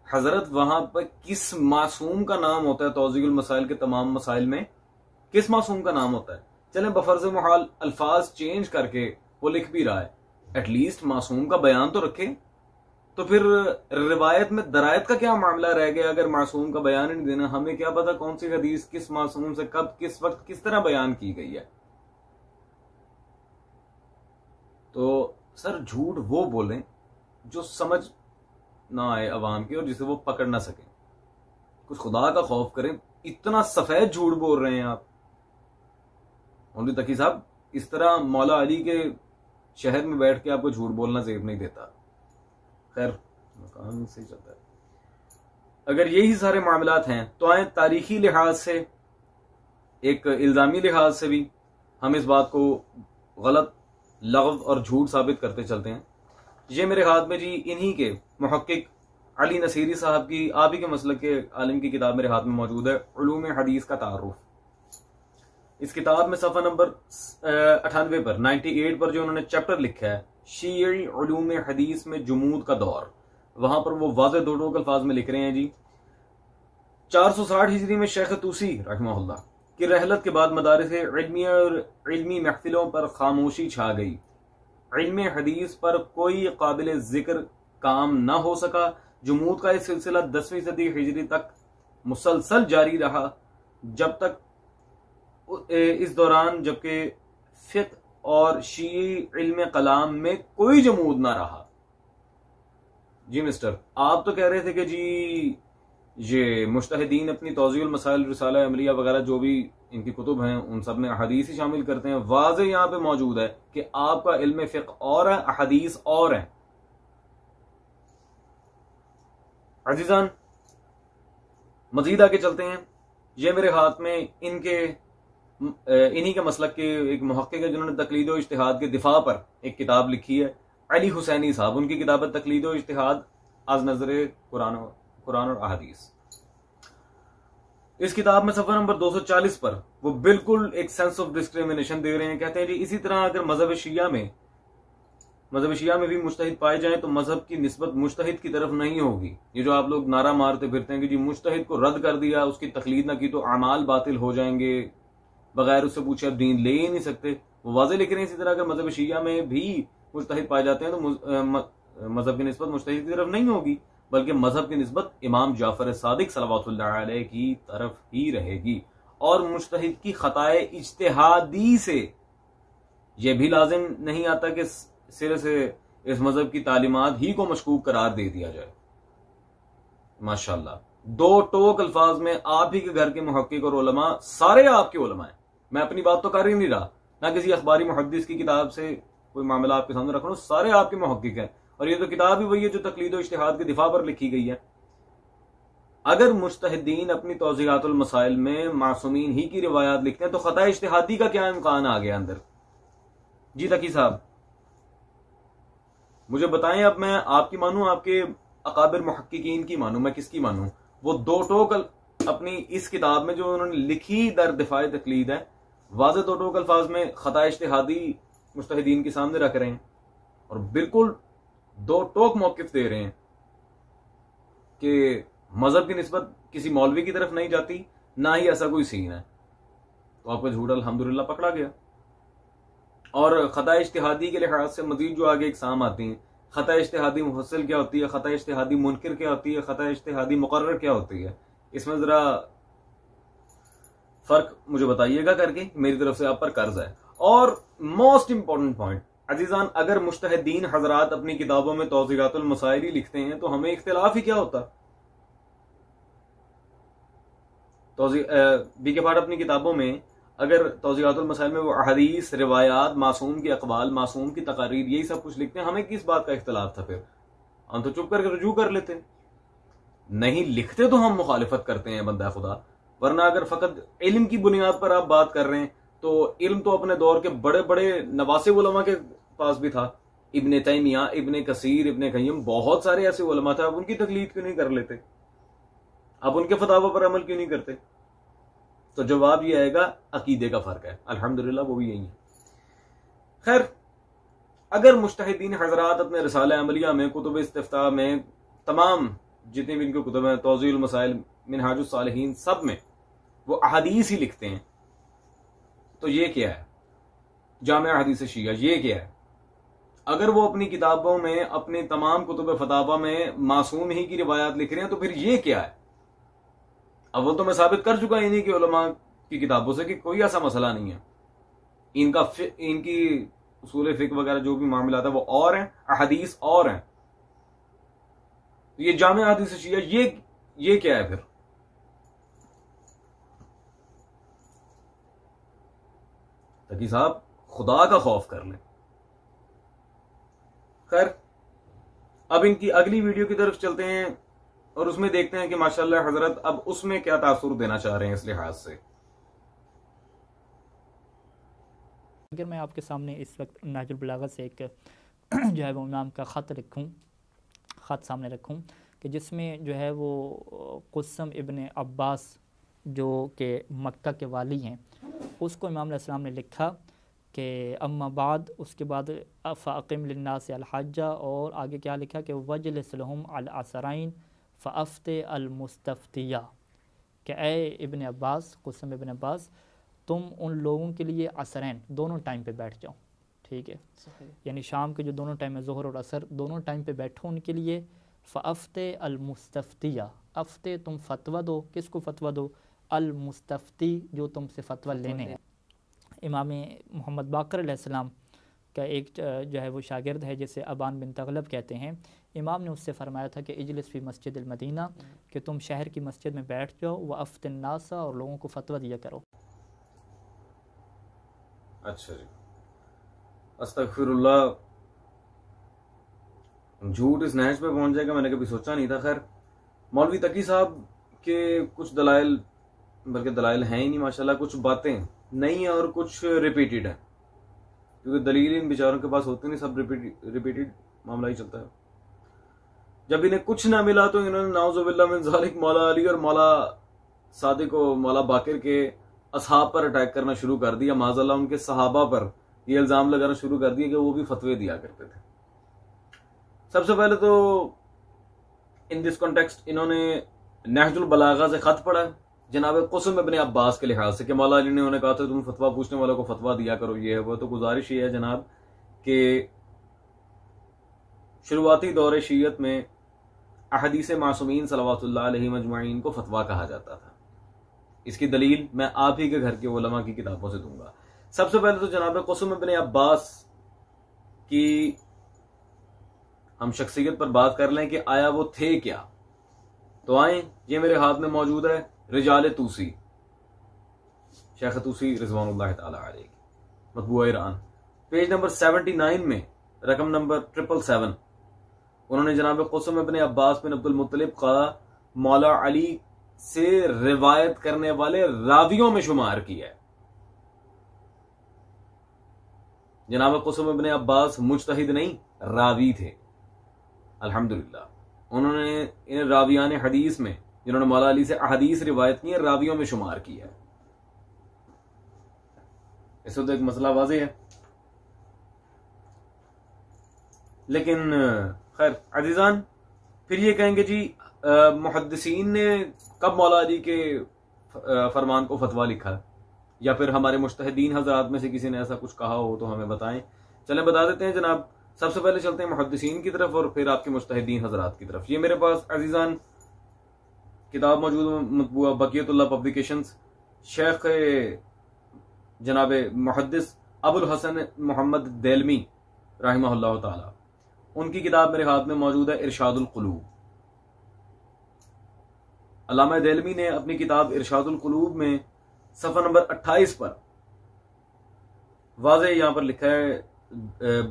हज़रत वहां पर किस मासूम का नाम होता है तौज़ीउल मसाइल के तमाम मसाइल में? किस मासूम का नाम होता है? चलें बफर्ज मुहाल अल्फाज चेंज करके वो लिख भी रहा है, एटलीस्ट मासूम का बयान तो रखे। तो फिर रिवायत में दरायत का क्या मामला रह गया अगर मासूम का बयान नहीं देना? हमें क्या पता कौन सी हदीस किस मासूम से कब, किस वक्त, किस तरह बयान की गई है। तो सर झूठ वो बोलें जो समझ ना आए अवाम की और जिसे वो पकड़ ना सके। कुछ खुदा का खौफ करें, इतना सफेद झूठ बोल रहे हैं आप। मौलवी तकी साहब, इस तरह मौला अली के शहर में बैठ के आपको झूठ बोलना जेब नहीं देता। खैर काम से चलता है। अगर यही सारे मामलात हैं तो आए तारीखी लिहाज से, एक इल्जामी लिहाज से भी हम इस बात को गलत, लग़व और झूठ साबित करते चलते हैं। ये मेरे हाथ में जी इन्हीं के मुहक्किक अली नसीरी साहब की, आप ही के मसलक के आलिम की किताब मेरे हाथ में मौजूद है, उलूम हदीस का तारुफ। इस किताब में सफ़ा नंबर 98 पर 98 पर जो उन्होंने चैप्टर लिखा है शीई उलूम हदीस में जुमूद का दौर, वहां पर वो वाज़ेह दो टोक अल्फाज में लिख रहे हैं जी 460 हिजरी में शेख तूसी रहमहुल्लाह की रहलत के बाद मदारिस इल्मी महफिलों पर खामोशी छा गई। इल्म हदीस पर कोई काबिल जिक्र काम न हो सका। जुमूद का यह सिलसिला 10वीं सदी हिजरी तक मुसलसल जारी रहा, जब तक इस दौरान जबकि फिक़्ह और शीई इल्म कलाम में कोई जमूद ना रहा। जी मिस्टर, आप तो कह रहे थे कि जी ये मुज्तहिदीन अपनी तौज़ीउल मसाइल, रिसाला अमलिया वगैरह जो भी इनकी कुतुब हैं उन सब में अहदीस ही शामिल करते हैं। वाज़े यहाँ पे मौजूद है कि आपका इल्म फ़िक़्ह और है, अहदीस और है। अजीजान मजीद आगे चलते हैं। ये मेरे हाथ में इन्हीं के मसलक के एक मुहक्किक है जिन्होंने तकलीद और इज्तिहाद के दिफा पर एक किताब लिखी है, अली हुसैनी साहब। उनकी किताब है तकलीद और इज्तिहाद आज नजर कुरान और अहदीस। इस किताब में सफ़ा नंबर 240 पर वो बिल्कुल एक सेंस ऑफ डिस्क्रिमिनेशन दे रहे हैं। कहते हैं जी इसी तरह अगर मजहब शिया में भी मुज्तहिद पाए जाएं तो मजहब की निस्बत मुज्तहिद की तरफ नहीं होगी। ये जो आप लोग नारा मारते फिरते हैं कि जी मुज्तहिद को रद्द कर दिया, उसकी तकलीद ना की तो अमाल बातिल हो जाएंगे, बगैर उससे पूछे आप दीन ले ही नहीं सकते, वो वाज़ेह लिख रहे हैं। इसी तरह अगर मजहब शिया में भी मुज्तहिद पाए जाते हैं तो मजहब की निस्बत मुज्तहिद की तरफ नहीं होगी, बल्कि मजहब की निस्बत इमाम जाफर सादिक सल्लल्लाहु अलैहि की तरफ ही रहेगी। और मुज्तहिद की खताए इज्तिहादी से यह भी लाजिम नहीं आता कि सिरे से इस मजहब की तालीमात ही को मशकूक करार दे दिया जाए। माशाल्लाह, दो टोक अल्फाज में आप ही के घर के मुहक्किक और उलमा सारे आपके उलमा हैं। मैं अपनी बात तो कर ही नहीं रहा, ना किसी अखबारी मुहद्दिस की किताब से कोई मामला आपके सामने रख रहा हूं, सारे आपके मुहक्किक हैं। और ये तो किताब ही वही है जो तकलीद और इज्तिहाद के दिफा पर लिखी गई है। अगर मुज्तहिदीन अपनी तौज़ीआतुल मसाइल में मासूमीन ही की रिवायात लिखते हैं तो खता इज्तिहादी का क्या इम्कान आ गया अंदर? जी तकी साहब मुझे बताएं, अब मैं आपकी मानूं, आपके अकाबिर मुहक्किकीन की मानूं, मैं किसकी मानूं? वो दो टोक अपनी इस किताब में जो उन्होंने लिखी दर दिफाए तकलीद है, वाज़ेह दो टोक अल्फाज में खता इज्तिहादी मुज्तहिदीन के सामने रख रहे हैं और बिल्कुल दो टोक मौकिफ दे रहे हैं कि मजहब की निस्बत किसी मौलवी की तरफ नहीं जाती, ना ही ऐसा कोई सीन है। तो आपका झूठ अल्हम्दुलिल्लाह पकड़ा गया। और खता इज्तिहादी के लिहाज से मजीद जो आगे इकसाम आती हैं, खता इज्तिहादी मुफस्सिल क्या होती है, खता इज्तिहादी मुनकिर क्या होती है, खता इज्तिहादी मुकर्रर क्या होती है, इसमें जरा फर्क मुझे बताइएगा करके, मेरी तरफ से आप पर कर्ज है। और मोस्ट इंपॉर्टेंट पॉइंट अजीजान, अगर मुज्तहिदीन हजरात अपनी किताबों में तौज़ीआतुल मसाइल ही लिखते हैं तो हमें इख्तिलाफ ही क्या होता? बीके पाठ अपनी किताबों में अगर तौज़ीआतुल मसाइल में वो अहदीस, रिवायात, मासूम के अक़वाल, मासूम की तकारीर, यही सब कुछ लिखते हैं, हमें किस बात का इख्तिलाफ था? फिर हम तो चुप करके रुजू कर लेते। नहीं लिखते तो हम मुखालिफत करते हैं बंदा खुदा, वरना अगर फकत इल्म की बुनियाद पर आप बात कर रहे हैं तो इल्म तो अपने दौर के बड़े बड़े नवासे उलमा के पास भी था। इब्ने तैमिया, इब्ने कसीर, इब्ने क़य्यिम, बहुत सारे ऐसे उलमा थे। आप उनकी तकलीद क्यों नहीं कर लेते? आप उनके फतावा पर अमल क्यों नहीं करते? तो जवाब ये आएगा, अकीदे का फर्क है। अल्हम्दुलिल्लाह वो भी यही है। खैर, अगर मुज्तहिदीन हजरात अपने रिसाले अमलिया में, कुतुब इस्तिफ्ता में, तमाम जितने भी इनके कुतुब हैं, तौज़ीउल मसाइल, मिनहाजुस सालिहीन, सब में वो अहदीस ही लिखते हैं, तो ये क्या है? जामिया हदीस शिया ये क्या है? अगर वो अपनी किताबों में, अपने तमाम कुतुब फतावा में मासूम ही की रिवायात लिख रहे हैं तो फिर ये क्या है? अब वो तो मैं साबित कर चुका इन्हीं के उलमा की किताबों से कि कोई ऐसा मसला नहीं है। इनकी उसूल फिक वगैरह जो भी मामला था वो और हैं, अहदीस और हैं। तो ये जामिया हदीस शिया ये क्या है फिर? ताकि साहब खुदा का खौफ कर लें। खैर, अब इनकी अगली वीडियो की तरफ चलते हैं और उसमें देखते हैं कि माशाल्लाह हजरत अब उसमें क्या तासुर देना चाह रहे हैं इस लिहाज से। अगर मैं आपके सामने इस वक्त नहजुल बलागा से एक जो है वो इमाम का ख़त सामने रखूं कि जिसमें जो है वो कुसम इब्ने अब्बास जो कि मक्का के वाली हैं, उसको इमाम अलैहिस्सलाम ने लिखा कि अम्मा बाद, उसके बाद फ़ाक़िम लिन्नास अल हज्जा, और आगे क्या लिखा कि वजलिस लहुम अल असराइन फ़अफ्ते अल मुस्तफ्तिया, कि ए इब्ने अब्बास, कुसम इब्ने अब्बास, तुम उन लोगों के लिए असरैन दोनों टाइम पे बैठ जाओ, ठीक है, यानी शाम के जो दोनों टाइम है, ज़ोहर और असर, दोनों टाइम पे बैठो उनके लिए। फ़अफ्ते अल मुस्तफ्तिया, अफ्ते तुम फतवा दो, किसको फतवा दो? अल मुस्तफ्ती, जो तुमसे फतवा लेने हैं। इमाम मोहम्मद बाक़र अलैहिस्सलाम का एक जो है वो शागिर्द है जिसे अबान बिन तगलब कहते हैं, इमाम ने उससे फरमाया था कि इजलिस फ़ी मस्जिद मदीना, कि तुम शहर की मस्जिद में बैठ जाओ, व अफ्तिन नासा, और लोगों को फतवा दिया करो। अच्छा जी, अस्तगफिरुल्लाह, झूठ इस नहज पे पहुंच जाएगा मैंने कभी सोचा नहीं था। खैर, मौलवी तकी साहब के कुछ दलाइल, बल्कि दलाइल हैं ही नहीं माशाल्लाह, कुछ बातें नई हैं और कुछ रिपीटेड है, क्योंकि दलील इन बेचारों के पास होती नहीं, सब रिपीटेड मामला ही चलता है। जब इन्हें कुछ ना मिला तो इन्होंने नाउज़ुबिल्लाह मिन ज़ालिक मौला अली और मौला सादिक और मौला बाकिर के असहाब पर अटैक करना शुरू कर दिया। माज़अल्लाह उनके सहाबा पर ये इल्ज़ाम लगाना शुरू कर दिया कि वो भी फतवे दिया करते थे। सबसे पहले तो इन दिस कॉन्टेक्स्ट इन्होंने नहजुल बलागा से खत पढ़ा जनाब कुसम इब्न अब्बास के लिहाज से कि मौला अली ने उन्हें कहा था तुम फतवा पूछने वालों को फतवा दिया करो, ये है वो, तो गुजारिश ये है जनाब कि शुरुआती दौर शीयत में अहदीस मासूमीन सल्लल्लाहु अलैहि मजमईन को फतवा कहा जाता था। इसकी दलील मैं आप ही के घर के उलमा की किताबों से दूंगा। सबसे पहले तो जनाब कुसम इब्न अब्बास की हम शख्सियत पर बात कर लें कि आया वो थे क्या। तो आए, ये मेरे हाथ में मौजूद है रिजाल तूसी, शेख तूसी रिजवानुल्लाह तआला अलैहि, मतबूआ ईरान, पेज नंबर 79 में रकम नंबर 777। उन्होंने जनाब कुसम इब्न अब्बास बिन अब्दुल मुत्तलिब का मौला अली से रिवायत करने वाले रावियों में शुमार किया है। जनाब कुसम इब्न अब्बास मुजतहिद नहीं, रावी थे। अल्हम्दुलिल्लाह उन्होंने इन रावियान हदीस में जिन्होंने मौला अली से अहदीस रिवायत की है, रावियों में शुमार किया है। इससे तो एक मसला वाज़ेह है। लेकिन खैर अजीजान, फिर ये कहेंगे जी मुहद्दिसीन ने कब मौला अली के फरमान को फतवा लिखा है, या फिर हमारे मुज्तहिदीन हजरात में से किसी ने ऐसा कुछ कहा हो तो हमें बताएं। चलें बता देते हैं जनाब। सबसे पहले चलते हैं मुहद्दिसीन की तरफ और फिर आपके मुज्तहिदीन हजरात की तरफ। ये मेरे पास अजीजान किताब मौजूद है, मतबूआ बकियतुल्लाह पब्लिकेशंस, शेख जनाब मुहद्दिस अबुल हसन मोहम्मद देलमी रहमहुल्लाह ताला, उनकी किताब मेरे हाथ में मौजूद है इरशादुल कुलूब। अल्लामा देलमी ने अपनी किताब इरशादुल कुलूब में सफ़ा नंबर 28 पर वाज़े यहां पर लिखा है,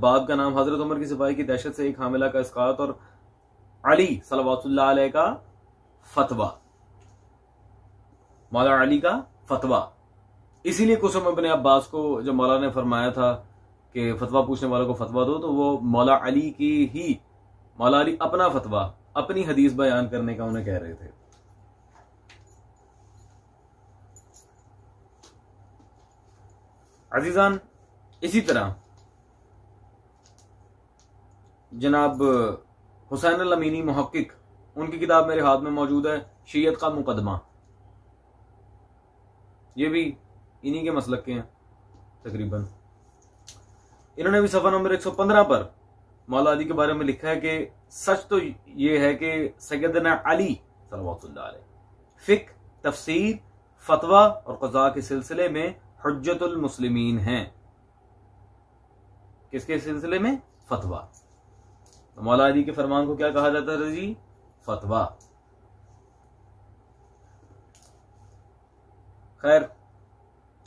बाब का नाम हजरत उमर की सिपाही की दहशत से एक हामिला का इसकात और अली सल्लल्लाहु अलैहि का फतवा, मौला अली का फतवा। इसीलिए कुसम इब्न अब्बास को जब मौला ने फरमाया था कि फतवा पूछने वालों को फतवा दो, तो वो मौला अली की ही, मौला अली अपना फतवा, अपनी हदीस बयान करने का उन्हें कह रहे थे। अजीजान, इसी तरह जनाब हुसैन अल अमीनी मुहक्किक, उनकी किताब मेरे हाथ में मौजूद है शीयत का मुकदमा। ये भी इन्हीं के मसलक के हैं तकरीबन। इन्होंने भी सफ़ा नंबर 115 पर मौला अली के बारे में लिखा है कि सच तो ये है कि सैयदना अली सल्लल्लाहु अलैहि फिक, तफसीर, फतवा और क़ज़ा के सिलसिले में हुज्जतुल मुस्लिमीन हैं। किसके सिलसिले में? फतवा। तो मौला अली के फरमान को क्या कहा जाता है जी? फतवा। खैर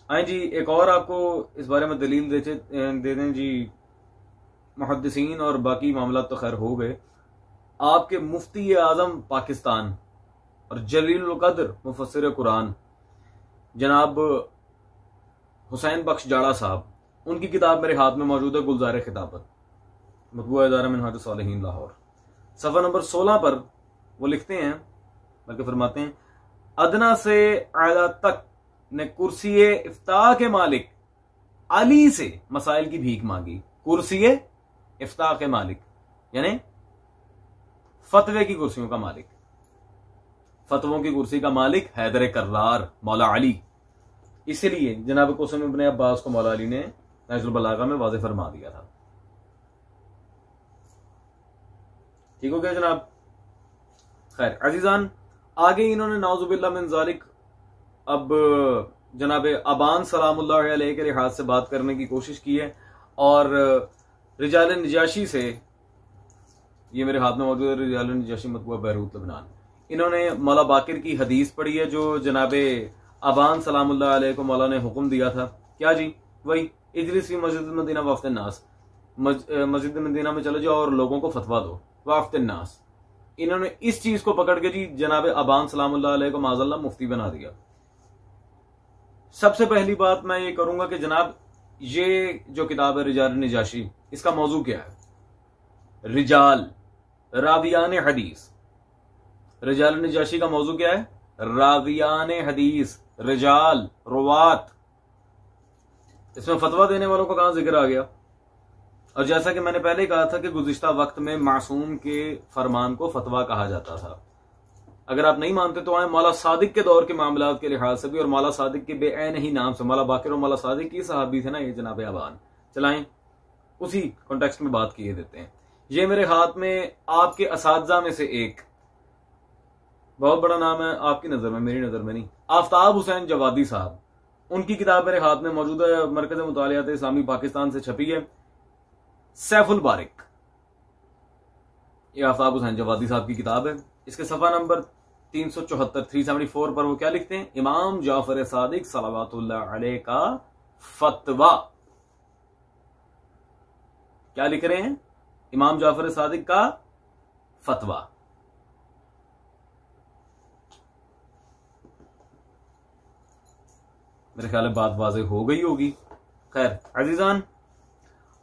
आए जी, एक और आपको इस बारे में दलील दे दें जी। मुहद्दिसीन और बाकी मामला तो खैर हो गए। आपके मुफ्ती आजम पाकिस्तान और जलीलुल कद्र मुफस्सिर कुरान जनाब हुसैन बख्श जाड़ा साहब, उनकी किताब मेरे हाथ में मौजूद है गुलजार खिताबत, मतबूआ इदारा मिनहाजुस सालिहीन लाहौर, सफ़ा नंबर 16 पर वो लिखते हैं, बल्कि फरमाते हैं, अदना से आला तक ने कुर्सी इफ्ता के मालिक अली से मसाइल की भीख मांगी। कुर्सी इफ्ता के मालिक यानी फतवे की कुर्सियों का मालिक, फतवों की कुर्सी का मालिक हैदर कर्रार मौला अली। इसलिए जनाब कुसम इब्न अब्बास को मौला अली ने नहजुल बलागा में वाज़ेह फरमा दिया था। ठीक हो गया जनाब। खैर अजीजान, आगे इन्होंने नाउजुबिल्लाह मिन ज़ालिक अब जनाब अबान सलामुल्लाह अलैहि के लिहाज से बात करने की कोशिश की है और रिजाल निजाशी से, ये मेरे हाथ में मौजूद है रिजाल निजाशी मतबूआ बैरूत लबनान, इन्होंने मौला बाकिर की हदीस पढ़ी है जो जनाब अबान सलामुल्लाह अलैहि को मौला ने हुक्म दिया था। क्या जी? वही इजलिस फी मस्जिद मदीना वाफ्तिन नास, मस्जिद मदीना में चले जाओ और लोगों को फतवा दो, वाफ्तिन नास। इन्होंने इस चीज को पकड़ के जी जनाब अबान सलामुल्लाह अलैहि को माज़अल्लाह मुफ्ती बना दिया। सबसे पहली बात मैं ये करूंगा कि जनाब ये जो किताब है रिजाल निजाशी, इसका मौजू क्या है? रिजाल, रावियान हदीस। रिजाल निजाशी का मौजू क्या है? रावियान हदीस, रिजाल, रुवात। इसमें फतवा देने वालों का कहां जिक्र आ गया? और जैसा कि मैंने पहले कहा था कि गुज़िश्ता वक्त में मासूम के फरमान को फतवा कहा जाता था। अगर आप नहीं मानते तो आए मौला सादिक के दौर के मामलात के लिहाज से भी और मौला सादिक के बेऐन ही नाम से मौला बाकिर और मौला सादिक की सहाबी थे ना ये जनाब आबान। चलाएं उसी कॉन्टेक्स्ट में बात किए देते हैं। ये मेरे हाथ में आपके असातिज़ा में से एक बहुत बड़ा नाम है आपकी नजर में, मेरी नजर में नहीं, आफ्ताब हुसैन जवादी साहब। उनकी किताब मेरे हाथ में मौजूद है, मरकज मुतालियात इस्लामी पाकिस्तान से छपी है, सैफुल बारिक। ये आफ्ताब हुसैन जवादी साहब की किताब है। इसके सफा नंबर 374 पर वो क्या लिखते हैं, इमाम जाफर सादिक सलावतुल्लाह अलैह का फतवा। क्या लिख रहे हैं, इमाम जाफर सादिक का फतवा। मेरे ख्याल में बात वाज़ेह हो गई होगी। खैर अजीजान,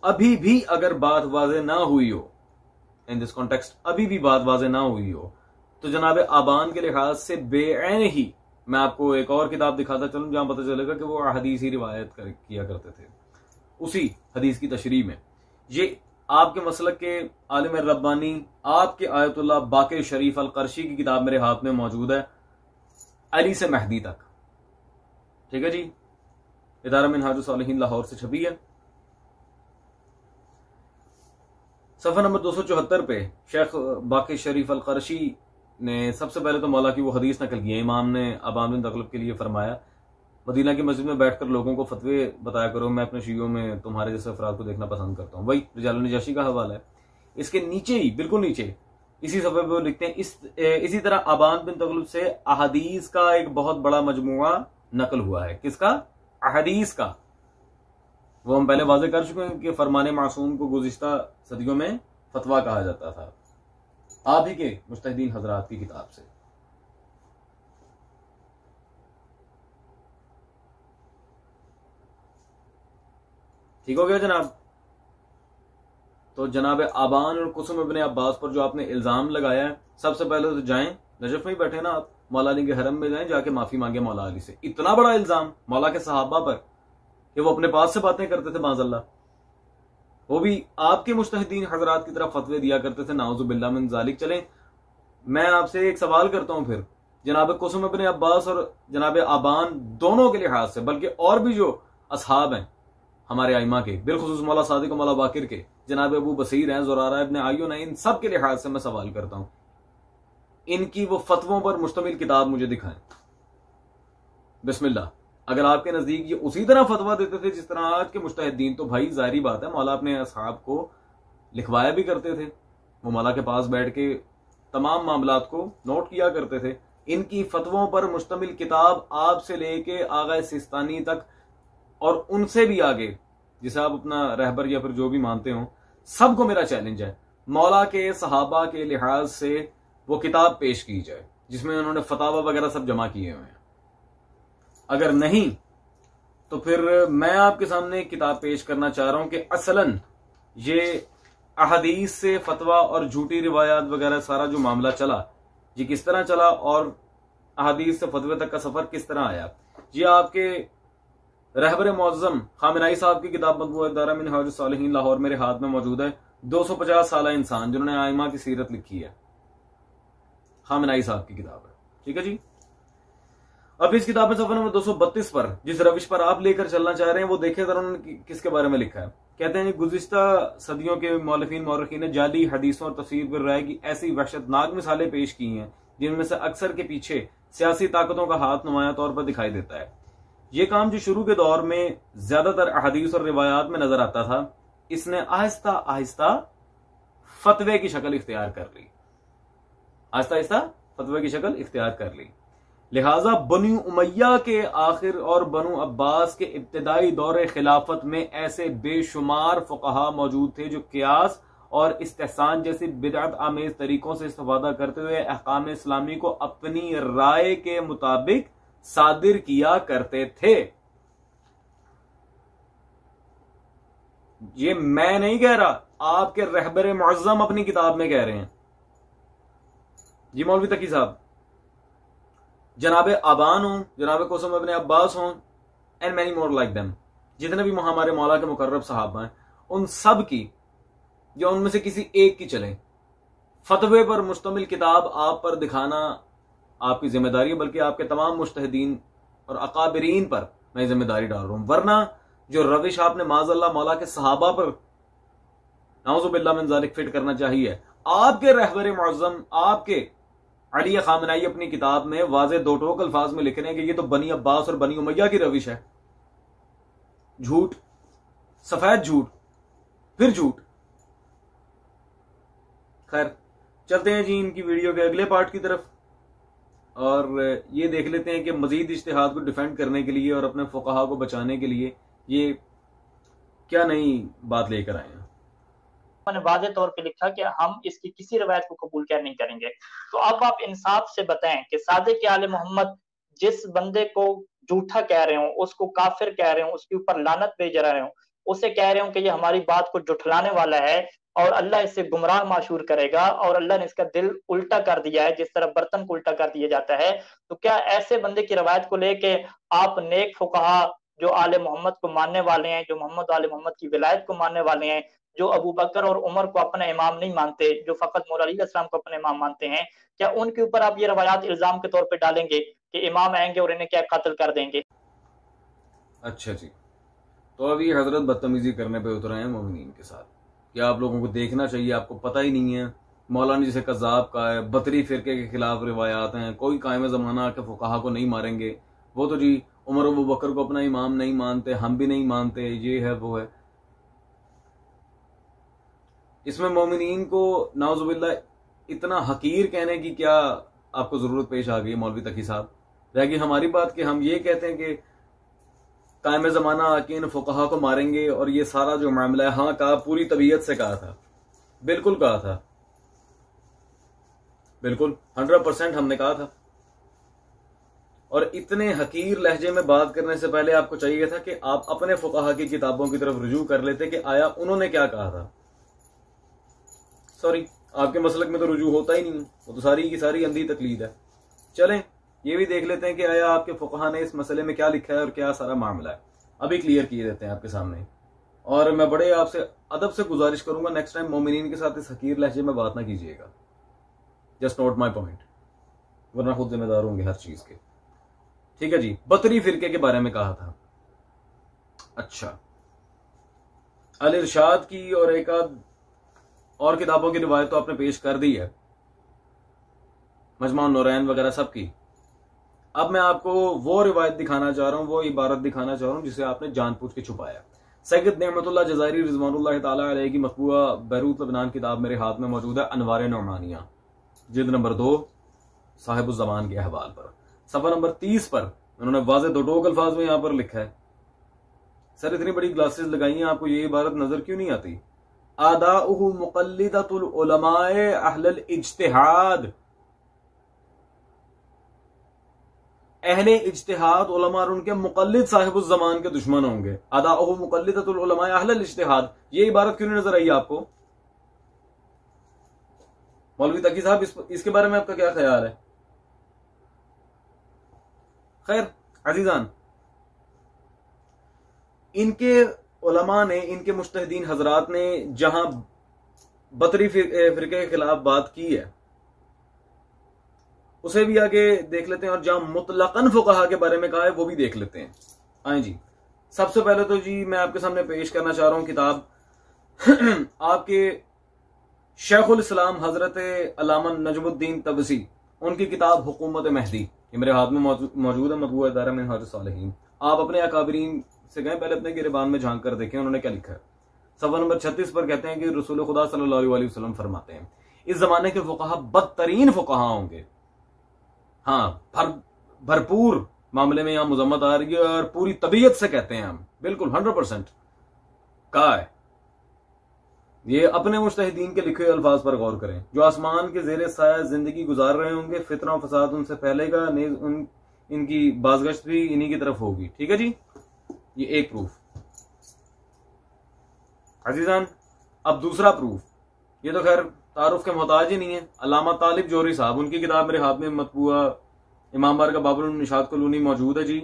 अभी भी अगर बात वाज़ेह ना हुई हो इन दिस कॉन्टेक्स्ट, अभी भी बात वाज़ेह ना हुई हो तो जनाब आबान के लिहाज से बेऐन ही मैं आपको एक और किताब दिखाता चलूं जहां पता चलेगा कि वो हदीसी रिवायत किया करते थे। उसी हदीस की तशरीह में ये आपके मसलक के आलिम रब्बानी आपके आयतुल्लाह बाक़िर शरीफ अल क़रशी की किताब मेरे हाथ में मौजूद है, अली से महदी तक। ठीक है जी, इदारा मिनहाजुस सालिहीन लाहौर से छपी है। सफ़ा नंबर 274 पे शेख बाक़िर शरीफ अल क़रशी ने सबसे पहले तो मौला की वो हदीस नकल की है। इमाम ने अबान बिन तगलब के लिए फरमाया, मदीना की मस्जिद में बैठकर लोगों को फतवे बताया करो, मैं अपने शियों में तुम्हारे जैसे अफराद को देखना पसंद करता हूँ। वही रिजाल नजाशी का हवाला है। इसके नीचे ही बिल्कुल नीचे इसी सफ़े पे वो लिखते हैं, इसी तरह अबान बिन तगलब से अहदीस का एक बहुत बड़ा मजमुआ नकल हुआ है। किसका? अहदीस का। वो हम पहले वाज़ेह कर चुके हैं कि फरमाने मासूम को गुज़िश्ता सदियों में फतवा कहा जाता था, आप ही के मुज्तहिदीन हजरात की किताब से। ठीक हो गया जनाब। तो जनाब आबान और कुसुम इब्ने अब्बास पर जो आपने इल्जाम लगाया है, सबसे पहले तो जाएं, नजफ में ही बैठे ना आप, मौला अली के हरम में जाएं, जाके माफी मांगे मौला अली से। इतना बड़ा इल्जाम मौला के सहाबा पर कि वो अपने पास से बातें करते थे माज़अल्लाह, वो भी आपके मुज्तहिदीन हजरात की तरफ फतवे दिया करते थे, नाउज़ुबिल्लाह मिन ज़ालिक। चलें मैं आपसे एक सवाल करता हूं फिर, जनाब कुसुम इब्ने अब्बास और जनाब आबान दोनों के लिहाज से, बल्कि और भी जो असहाब हैं हमारे आइमा के, बिलखुसूस मौला सादिक और मौला बाकिर के, जनाब अबू बसीर हैं, ज़ुरारा इब्ने आयुन हैं, इन सब के लिहाज से मैं सवाल करता हूं, इनकी वो फतवों पर मुश्तमिल किताब मुझे दिखाएं। बिस्मिल्लाह। अगर आपके नजदीक ये उसी तरह फतवा देते थे जिस तरह आज के मुज्तहिदीन, तो भाई जाहिर बात है मौला अपने असहाब को लिखवाया भी करते थे, वो मौला के पास बैठ के तमाम मामलात को नोट किया करते थे। इनकी फतवों पर मुश्तमिल किताब आपसे लेके आगा सिस्तानी तक और उनसे भी आगे, जिसे आप अपना रहबर या फिर जो भी मानते हो, सबको मेरा चैलेंज है, मौला के सहाबा के लिहाज से वो किताब पेश की जाए जिसमें उन्होंने फतावा वगैरह सब जमा किए हुए हैं। अगर नहीं तो फिर मैं आपके सामने किताब पेश करना चाह रहा हूं कि असलन ये अहदीस से फतवा और झूठी रिवायात वगैरह सारा जो मामला चला, ये किस तरह चला और अहदीस से फतवे तक का सफर किस तरह आया। ये आपके रहबर मुअज़्ज़म खामिनाई साहब की किताब मत्बूअत इदारा मिनहाजुस सालिहीन लाहौर मेरे हाथ में मौजूद है। 250 साल इंसान जिन्होंने आइमा की सीरत लिखी है, खामिनाई साहब की किताब है। ठीक है जी। अब इस किताब में सफा नंबर 232 पर जिस रविश पर आप लेकर चलना चाह रहे हैं वो देखें जरा उन्होंने किसके बारे में लिखा है। कहते हैं गुज़िश्ता सदियों के मौलफीन मौरखीन ने जाली हदीसों और तफसीर पर राय की ऐसी वहशतनाक मिसालें पेश की हैं जिनमें से अक्सर के पीछे सियासी ताकतों का हाथ नुमाया तौर पर दिखाई देता है। ये काम जो शुरू के दौर में ज्यादातर अहदीस और रिवायात में नजर आता था, इसने आहिस्ता आहिस्ता फतवे की शक्ल इख्तियार कर ली, आहिस्ता आहिस्ता फतवे की शक्ल इख्तियार कर ली। लिहाजा बनु उमैया के आखिर और बनु अब्बास के इब्तिदाई दौरे खिलाफत में ऐसे बेशुमार फुक़हा मौजूद थे जो कियास और इस्तेहसान जैसी बिदअत आमेज तरीकों से इस्तेफादा करते हुए अहकाम इस्लामी को अपनी राय के मुताबिक सादिर किया करते थे। ये मैं नहीं कह रहा, आपके रहबर मुअज़्ज़म अपनी किताब में कह रहे हैं। जी मौलवी तकी साहब, जनाब आबान हो, जनाब कुसुम इब्ने अब्बास हो, and many more like them, जितने भी हमारे मौला के मुकर्रब सहाबा हैं, उन सब की या उनमें से किसी एक की चले फतवे पर मुश्तमिल किताब आप पर दिखाना आपकी जिम्मेदारी है, बल्कि आपके तमाम मुज्तहिदीन और अकाबिरीन पर मैं जिम्मेदारी डाल रहा हूं। वरना जो रविश आपने माज़अल्लाह मौला के सहाबा पर नाउज़ुबिल्लाह मिन ज़ालिक फिट करना चाहिए, आपके रहबर मुअज़्ज़म आपके अली खामनाई अपनी किताब में वाज़े दो टोक अल्फाज में लिख रहे हैं कि ये तो बनी अब्बास और बनी उमैया की रविश है। झूठ, सफेद झूठ, फिर झूठ। खैर, चलते हैं जी इनकी वीडियो के अगले पार्ट की तरफ और ये देख लेते हैं कि मजीद इज्तिहाद को डिफेंड करने के लिए और अपने फुक़हा को बचाने के लिए ये क्या नई बात लेकर आए हैं। मैंने वाज़े तौर पे लिखा कि हम इसकी किसी रवायत को कबूल क्या नहीं करेंगे। तो अब आप इंसाफ से बताएं कि सादिक आले मोहम्मद जिस बंदे को झूठा कह रहे हो, उसको काफिर कह रहे हो, उसके ऊपर लानत भेज रहे हो, उसे कह रहे हो कि ये हमारी बात को जुठलाने वाला है और अल्लाह इसे गुमराह माशूर करेगा और अल्लाह ने इसका दिल उल्टा कर दिया है जिस तरह बर्तन को उल्टा कर दिया जाता है। तो क्या ऐसे बंदे की रवायत को लेके आप नेक फुकहा जो आले मोहम्मद को मानने वाले हैं, जो मोहम्मद आले मोहम्मद की विलायत को मानने वाले हैं, जो अबू बकर और उमर को अपना इमाम नहीं मानते, जो फकत मौला अली अलैहिस्सलाम को अपने इमाम मानते हैं, क्या उनके ऊपर आप ये रवायात इल्जाम के तौर पे डालेंगे कि इमाम आएंगे और इन्हें क्या कत्ल कर देंगे? अच्छा जी, तो अभी हजरत बदतमीजी करने पे उतर आए हैं मोमिनीन के साथ। क्या आप लोगों को देखना चाहिए, आपको पता ही नहीं है। मौला ने जिसे कज़ाब कहा है, बतरी फिरके के खिलाफ रिवायात हैं, कोई कायम ज़माना के फुक़हा को नहीं मारेंगे, वो तो जी उमर अबू बकर को अपना इमाम नहीं मानते, हम भी नहीं मानते, ये है वो है। इसमें मोमिनीन को नाउज़ुबिल्लाह इतना हकीर कहने की क्या आपको जरूरत पेश आ गई है मौलवी तकी साहब? रह गई हमारी बात कि हम ये कहते हैं कि कायम ज़माना आके इन फुक़हा को मारेंगे और ये सारा जो मामला है, हाँ कहा, पूरी तबीयत से कहा था, बिल्कुल कहा था, बिल्कुल 100% हमने कहा था। और इतने हकीर लहजे में बात करने से पहले आपको चाहिए था कि आप अपने फुक़हा की किताबों की तरफ रुजू कर लेते कि आया उन्होंने क्या कहा था। सॉरी, आपके मसलक में तो रुजू होता ही नहीं है, वो तो सारी की सारी अंधी तकलीद है। चलें ये भी देख लेते हैं कि आया आपके फुक़हा ने इस मसले में क्या लिखा है और क्या सारा मामला है। अभी क्लियर किए देते हैं आपके सामने। और मैं बड़े आपसे अदब से गुजारिश करूंगा, नेक्स्ट टाइम मोमिनीन के साथ इस हकीर लहजे में बात ना कीजिएगा। जस्ट नोट माई पॉइंट, वरना खुद जिम्मेदार होंगे हर चीज के। ठीक है जी, बतरी फिरके के बारे में कहा था। अच्छा, अल इरशाद की और एक आध और किताबों की रिवायत तो आपने पेश कर दी है, मजमा नूरैन वगैरह सब की। अब मैं आपको वो रिवायत दिखाना चाह रहा हूं, वो इबारत दिखाना चाह रहा हूं जिसे आपने जानबूझ के छुपाया। सैयद नेमतुल्लाह जज़ायरी रिज़वानुल्लाह ताला अलैहि की मतबूआ बैरूत लबनान किताब मेरे हाथ में मौजूद है, अनवार नौमानिया, जिल्द नंबर 2, साहिबुज़्ज़मान के अहवाल पर, सफ़ा नंबर 30 पर उन्होंने वाज़े दो टोक अल्फाज में यहां पर लिखा है। सर इतनी बड़ी ग्लासेस लगाई हैं, आपको ये इबारत नजर क्यों नहीं आती? आदाउहु मुक़ल्लिदतुल उलमाए अहलल इज्तिहाद, अहले इज्तिहाद उलमा और उनके मुक़ल्लिद साहिबुज़ ज़मान के दुश्मन होंगे। अदाउहु मुक़ल्लिदतुल उलमाए अहलल इज्तिहाद, ये इबारत क्यों नहीं नजर आई आपको? मौलवी तकी साहब इसके बारे में आपका क्या ख्याल है? खैर अजीजान, इनके उलमा ने, इनके मुज्तहिदीन हजरात ने जहां बतरी फिरके के खिलाफ बात की है उसे भी आगे देख लेते हैं, और जहां मुतलकन फुक़हा के बारे में कहा है वो भी देख लेते हैं। आए जी, सबसे पहले तो जी मैं आपके सामने पेश करना चाह रहा हूं किताब आपके शेखुल इस्लाम हजरत अल्लामा नजमुद्दीन तबसी, उनकी किताब हुकूमत महदी, ये मेरे हाथ में मौजूद है, मतबूआ दायरा मिनहाज सालिहीन। आप अपने अकाबरीन से गए, पहले अपने गिरबान में झांक कर देखें उन्होंने क्या लिखा है। सफ़ा नंबर 36 पर कहते हैं कि रसूल खुदा सल्लल्लाहु अलैहि वसल्लम फरमाते हैं, इस जमाने के फुक़हा बदतरीन फुक़हा होंगे। हाँ, भरपूर मामले में यहां मुजम्मत आ रही है और पूरी तबीयत से कहते हैं हम, बिल्कुल 100% कहा है। ये अपने मुज्तहिदीन के लिखे अल्फाज पर गौर करें। जो आसमान के ज़ेरे साया जिंदगी गुजार रहे होंगे, फितना और फसाद उनसे फैलेगा, इनकी बाज़गश्त भी इन्हीं की तरफ होगी। ठीक है जी, ये एक प्रूफ। अजीजान, अब दूसरा प्रूफ, ये तो खैर तारुफ के मोहताज ही नहीं है। अल्लामा तालिब जोहरी साहब, उनकी किताब मेरे हाथ में मतबूआ इमाम बार का बाबुल निशात कलूनी मौजूद है जी,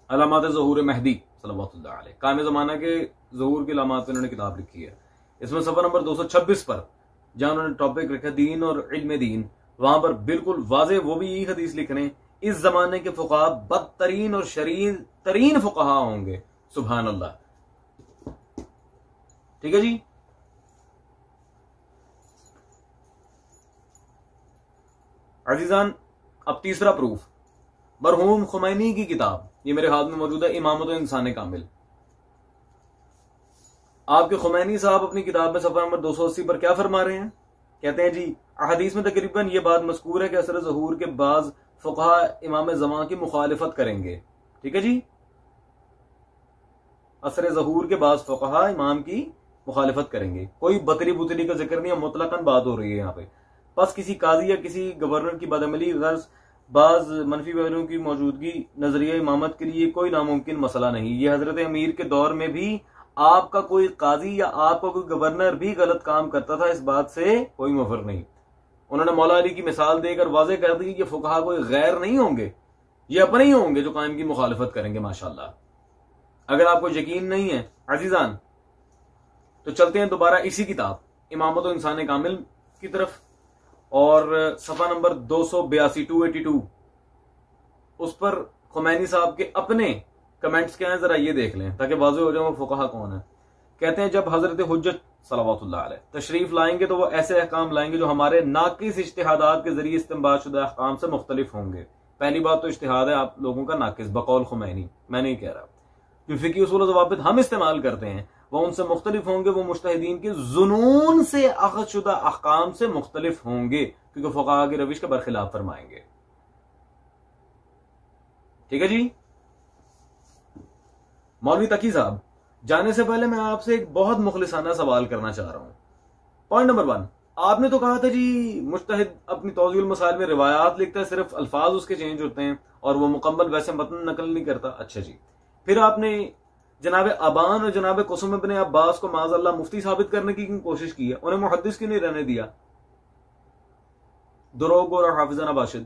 अलामात ज़हूर महदी सल्लल्लाहु अलैहि, कायम ज़माना के ज़हूर की अलामात उन्होंने किताब लिखी है। इसमें सफ़ा नंबर 226 पर जहां उन्होंने टॉपिक रखा दीन और इल्म दीन, वहां पर बिल्कुल वाजे वो भी यही हदीस लिख रहे हैं, इस जमाने के फुकहा बदतरीन और शरीर तरीन फुकहा होंगे। सुभान अल्लाह। ठीक है जी। अजीजान, अब तीसरा प्रूफ, मरहूम खुमैनी की किताब, ये मेरे हाथ में मौजूद है, इमामत इंसान कामिल। आपके खुमैनी साहब अपनी किताब में सफा नंबर 280 पर क्या फरमा रहे हैं? कहते हैं जी, अहदीस में तकरीबन ये बात मज़कूर है कि असर ज़हूर के बाद फुक़हा इमाम ज़मां की मुखालिफत करेंगे। ठीक है जी, असर ज़हूर के बाद फुक़हा इमाम की मुखालिफत करेंगे। कोई बतरी बुतरी का जिक्र नहीं है, मुतलकन बात हो रही है यहाँ पे। बस किसी काजी या किसी गवर्नर की बदअमली, गर्ज बाज मनफी पहलुओं की मौजूदगी नजरिया इमामत के लिए कोई नामुमकिन मसला नहीं। ये हजरत अमीर के दौर में भी आपका कोई काजी या आपका कोई गवर्नर भी गलत काम करता था, इस बात से कोई मफर नहीं। उन्होंने मौला अली की मिसाल देकर वाज़ेह कर दी कि फुकहा कोई गैर नहीं होंगे, ये अपने ही होंगे जो कायम की मुखालिफत करेंगे। माशाअल्लाह। अगर आपको यकीन नहीं है अजीजान, तो चलते हैं दोबारा इसी किताब इमामत और इंसान कामिल की तरफ, और सफा नंबर 282 282 उस पर खुमैनी साहब के अपने कमेंट्स क्या हैं जरा ये देख लें ताकि वाज़ेह हो जाए वो फुकहा कौन है। कहते हैं, जब हजरत हुज्जत सल्लल्लाहु अलैहि तशरीफ लाएंगे तो वो ऐसे अहकाम लाएंगे जो हमारे नाकिस इज्तिहादात के जरिए इस्तेमाल शुदा अहकाम से मुख्तलिफ होंगे। पहली बात तो इज्तिहाद है आप लोगों का नाकिस, बकौल खुमैनी, मैं नहीं कह रहा। जो फिकी उसूल और ज़वाबित हम इस्तेमाल करते हैं वह उनसे मुख्तलिफ होंगे, वो मुज्तहिदीन के जुनून से अखज़ शुदा अहकाम से मुख्तलिफ होंगे, क्योंकि फुक़हा की रविश के बरखिलाफ फरमाएंगे। ठीक है जी। मौलवी तकी साहब, जाने से पहले मैं आपसे एक बहुत मुखलिसाना सवाल करना चाह रहा हूं। पॉइंट नंबर 1, आपने तो कहा था जी मुज्तहिद अपनी तौज़ीउल मसाइल में रिवायात लिखता है, सिर्फ अल्फाज उसके चेंज होते हैं और वो मुकम्मल वैसे मतन नकल नहीं करता। अच्छा जी, फिर आपने जनाब अबान और जनाब कुसुम इब्न अब्बास को माज़अल्लाह मुफ्ती साबित करने की कोशिश की है, उन्हें मुहद्दिस क्यों नहीं रहने दिया? दुरोग और हाफिज़ाना बाशिद,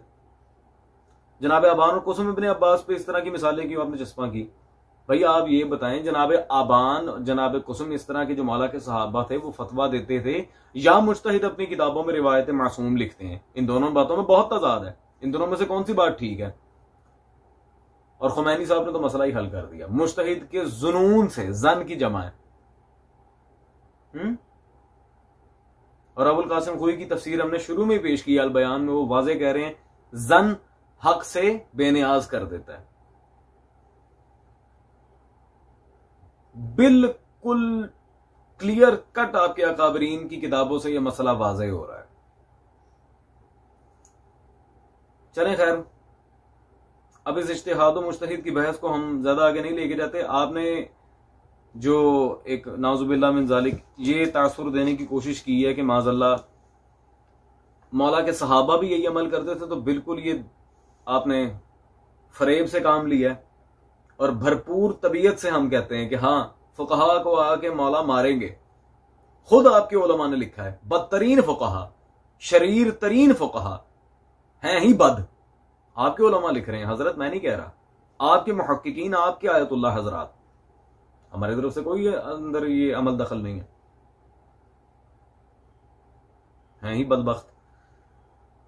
जनाब अबान और कुसुम इब्न अब्बास पे इस तरह की मिसालें क्यों आपने चस्पा की? भैया आप ये बताएं, जनाब आबान जनाब कुसुम इस तरह के जो मौला के सहाबा थे वो फतवा देते थे, या मुज्तहिद अपनी किताबों में रिवायत मासूम लिखते हैं? इन दोनों बातों में बहुत तजाद है। इन दोनों में से कौन सी बात ठीक है? और खुमैनी साहब ने तो मसला ही हल कर दिया, मुज्तहिद के जुनून से, जन की जमा है। और अबुल कासिम खुई की तफसीर हमने शुरू में पेश की अल बयान में, वो वाज़ेह कह रहे हैं जन हक से बेनियाज कर देता है। बिल्कुल क्लियर कट आपके अकाबरीन की किताबों से यह मसला वाज़ेह हो रहा है। चलें खैर, अब इस इज्तिहाद मुज्तहिद की बहस को हम ज्यादा आगे नहीं लेके जाते। आपने जो एक नाउजुबिल्लाह मिन ज़ालिक ये तासुर देने की कोशिश की है कि माज़अल्लाह मौला के सहाबा भी यही अमल करते थे, तो बिल्कुल ये आपने फरेब से काम लिया है। और भरपूर तबीयत से हम कहते हैं कि हाँ, फुकहा को आके मौला मारेंगे। खुद आपके उलमा ने लिखा है बदतरीन फुकहा, शरीर तरीन फुकहा हैं ही बद। आपके उलमा लिख रहे हैं, हजरत मैं नहीं कह रहा, आपके मुहक्किकीन, आपके आयतुल्लाह हजरात। हमारी तरफ से कोई अंदर ये अमल दखल नहीं है, हैं ही बदबख्त।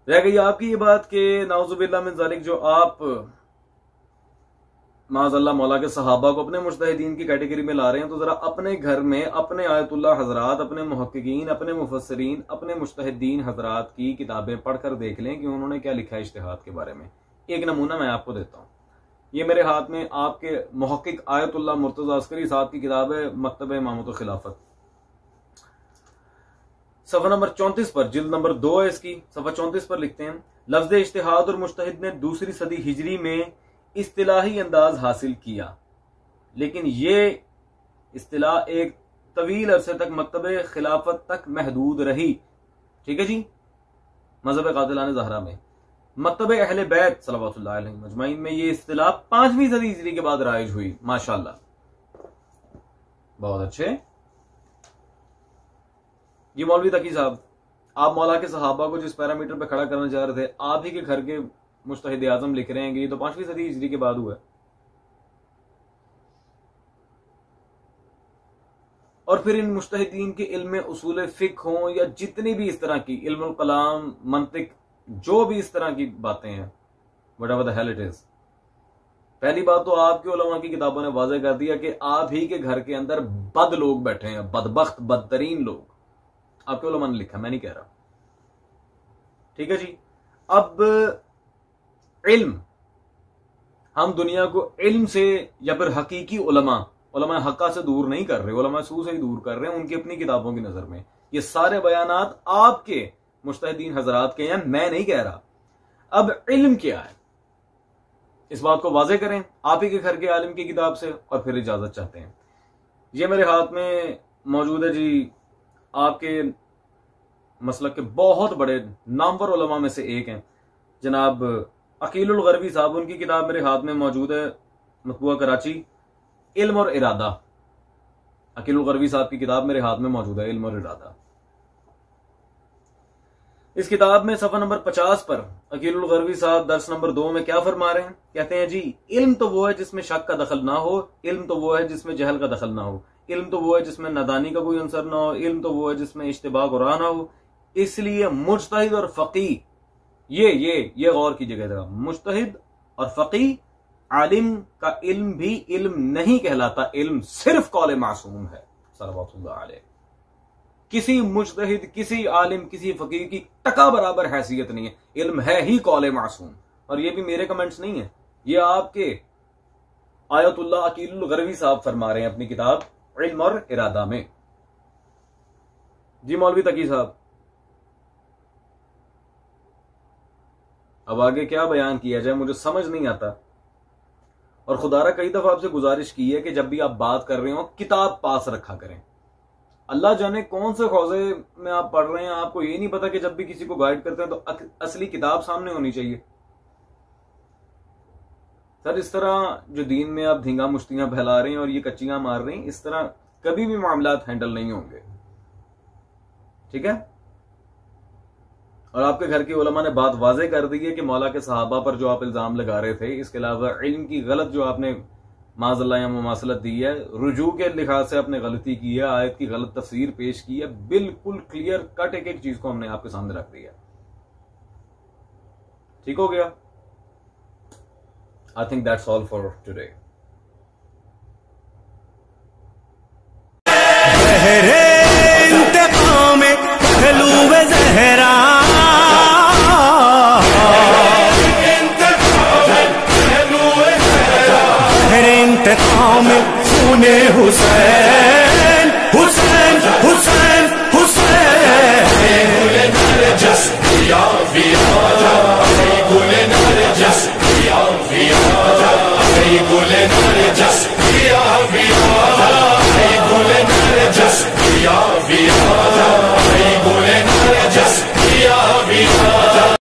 रह गई आपकी ये बात कि नाउजुबिल्लाह मिन ज़ालिक जो आप माज़अल्लाह मौला के सहाबा को अपने मुज्तहिदीन की कैटेगरी में ला रहे हैं, तो जरा अपने घर में अपने आयतुल्लाह हजरात, अपने मुहक्किकीन, अपने मुफस्सिरीन, अपने मुज्तहिदीन हजरात की किताबें पढ़कर देख लें कि उन्होंने क्या लिखा है इज्तिहाद के बारे में। एक नमूना मैं आपको देता हूँ, ये मेरे हाथ में आपके मुहक्किक आयतुल्लाह मुर्तज़ा अस्करी साहब की किताब है मकतब इमामत व खिलाफत, सफ़ा नंबर 34 पर, जिल्द नंबर 2 है इसकी, सफ़ा 34 पर लिखते हैं, लफ्ज़ इज्तिहाद और मुज्तहिद ने दूसरी सदी हिजरी में इस्तिलाही अंदाज हासिल किया, लेकिन ये इस्तिलाह एक तवील अरसे तक मकतब खिलाफत तक महदूद रही। ठीक है जी, मजहब कातिलाने ज़हरा में, मकतब अहले बैत सल्लल्लाहु अलैहि मजमाइन में ये इस्तिलाह 5वीं सदी हिजरी के बाद राइज हुई। माशाअल्लाह, बहुत अच्छे। ये मौलवी तकी साहब, आप मौला के सहाबा को जिस पैरामीटर पे खड़ा करना चाह रहे थे, आप ही के घर के मुज्तहिद आज़म लिख रहे हैं कि ये तो 5वीं सदी हिजरी के बाद हुआ है। और फिर इन मुज्तहिदीन के इल्म उसूल फिक्र हों या जितनी भी इस तरह की इल्मुल कलाम, मंतिक, जो भी इस तरह की बातें हैं, whatever the hell it is, पहली बात तो आपके उलमा की किताबों ने वाज़ेह कर दिया कि आप ही के घर के अंदर बद लोग बैठे हैं, बदबख्त बदतरीन लोग, आपके उलमा ने लिखा, मैं नहीं कह रहा। ठीक है जी। अब इल्म, हम दुनिया को इल्म से या फिर हकीकी उलमा हक्का से दूर नहीं कर रहे, उलमा सू से ही दूर कर रहे हैं उनकी अपनी किताबों की नजर में। ये सारे बयानात आपके मुज्तहिदीन हजरात के हैं, मैं नहीं कह रहा। अब इल्म क्या है, इस बात को वाज़ेह करें आप ही के घर के आलिम की किताब से, और फिर इजाजत चाहते हैं। ये मेरे हाथ में मौजूद है जी, आपके मसलक के बहुत बड़े नामवर उलमा में से एक हैं जनाब अकीलुल गरबी साहब, उनकी किताब मेरे हाथ में मौजूद है, मतबूआ कराची, इल्म और इरादा। अकीलुल गरबी साहब की किताब मेरे हाथ में मौजूद है, इल्म और इरादा। इस किताब में सफा नंबर 50 पर अकीलुल गरबी साहब दर्स नंबर 2 में क्या फरमा रहे हैं, कहते हैं जी, इल्म तो वो है जिसमें शक का दखल ना हो, इल्म तो वो है जिसमें जहल का दखल ना हो, इल्म तो वो है जिसमें नादानी का कोई अंसर ना हो, इल्म तो वो है जिसमें इश्तिबाह कुरान ना हो। इसलिए मुज्तहिद और फकीह, ये गौर कीजिएगा जरा, मुज्तहिद और फकीह, आलिम का इल्म भी इल्म नहीं कहलाता, इल्म सिर्फ कौल मासूम है सल्लल्लाहु अलैहि। किसी मुज्तहिद, किसी आलिम, किसी फकीर की टका बराबर हैसियत नहीं है, इल्म है ही कौल मासूम। और ये भी मेरे कमेंट्स नहीं है, ये आपके आयतुल्लाह अकीलुल गरबी साहब फरमा रहे हैं अपनी किताब इल्म और इरादा में। जी मौलवी तकी साहब, अब आगे क्या बयान किया जाए मुझे समझ नहीं आता। और खुदारा कई दफा आपसे गुजारिश की है कि जब भी आप बात कर रहे हो किताब पास रखा करें। अल्लाह जाने कौन से खौजे में आप पढ़ रहे हैं, आपको ये नहीं पता कि जब भी किसी को गाइड करते हैं तो असली किताब सामने होनी चाहिए। सर इस तरह जो दीन में आप धींगा मुश्तियां फैला रहे हैं और ये कच्चियां मार रहे हैं, इस तरह कभी भी मामलात हैंडल नहीं होंगे। ठीक है। और आपके घर के उलमा ने बात वाज़ेह कर दी है कि मौला के सहाबा पर जो आप इल्जाम लगा रहे थे, इसके अलावा इल्म की गलत जो आपने माज़अल्लाह या मुमासलत दी है, रुजू के लिहाज से आपने गलती की है, आयत की गलत तफसीर पेश की है, बिल्कुल क्लियर कट एक एक चीज को हमने आपके सामने रख दिया। ठीक हो गया। I think that's all for today.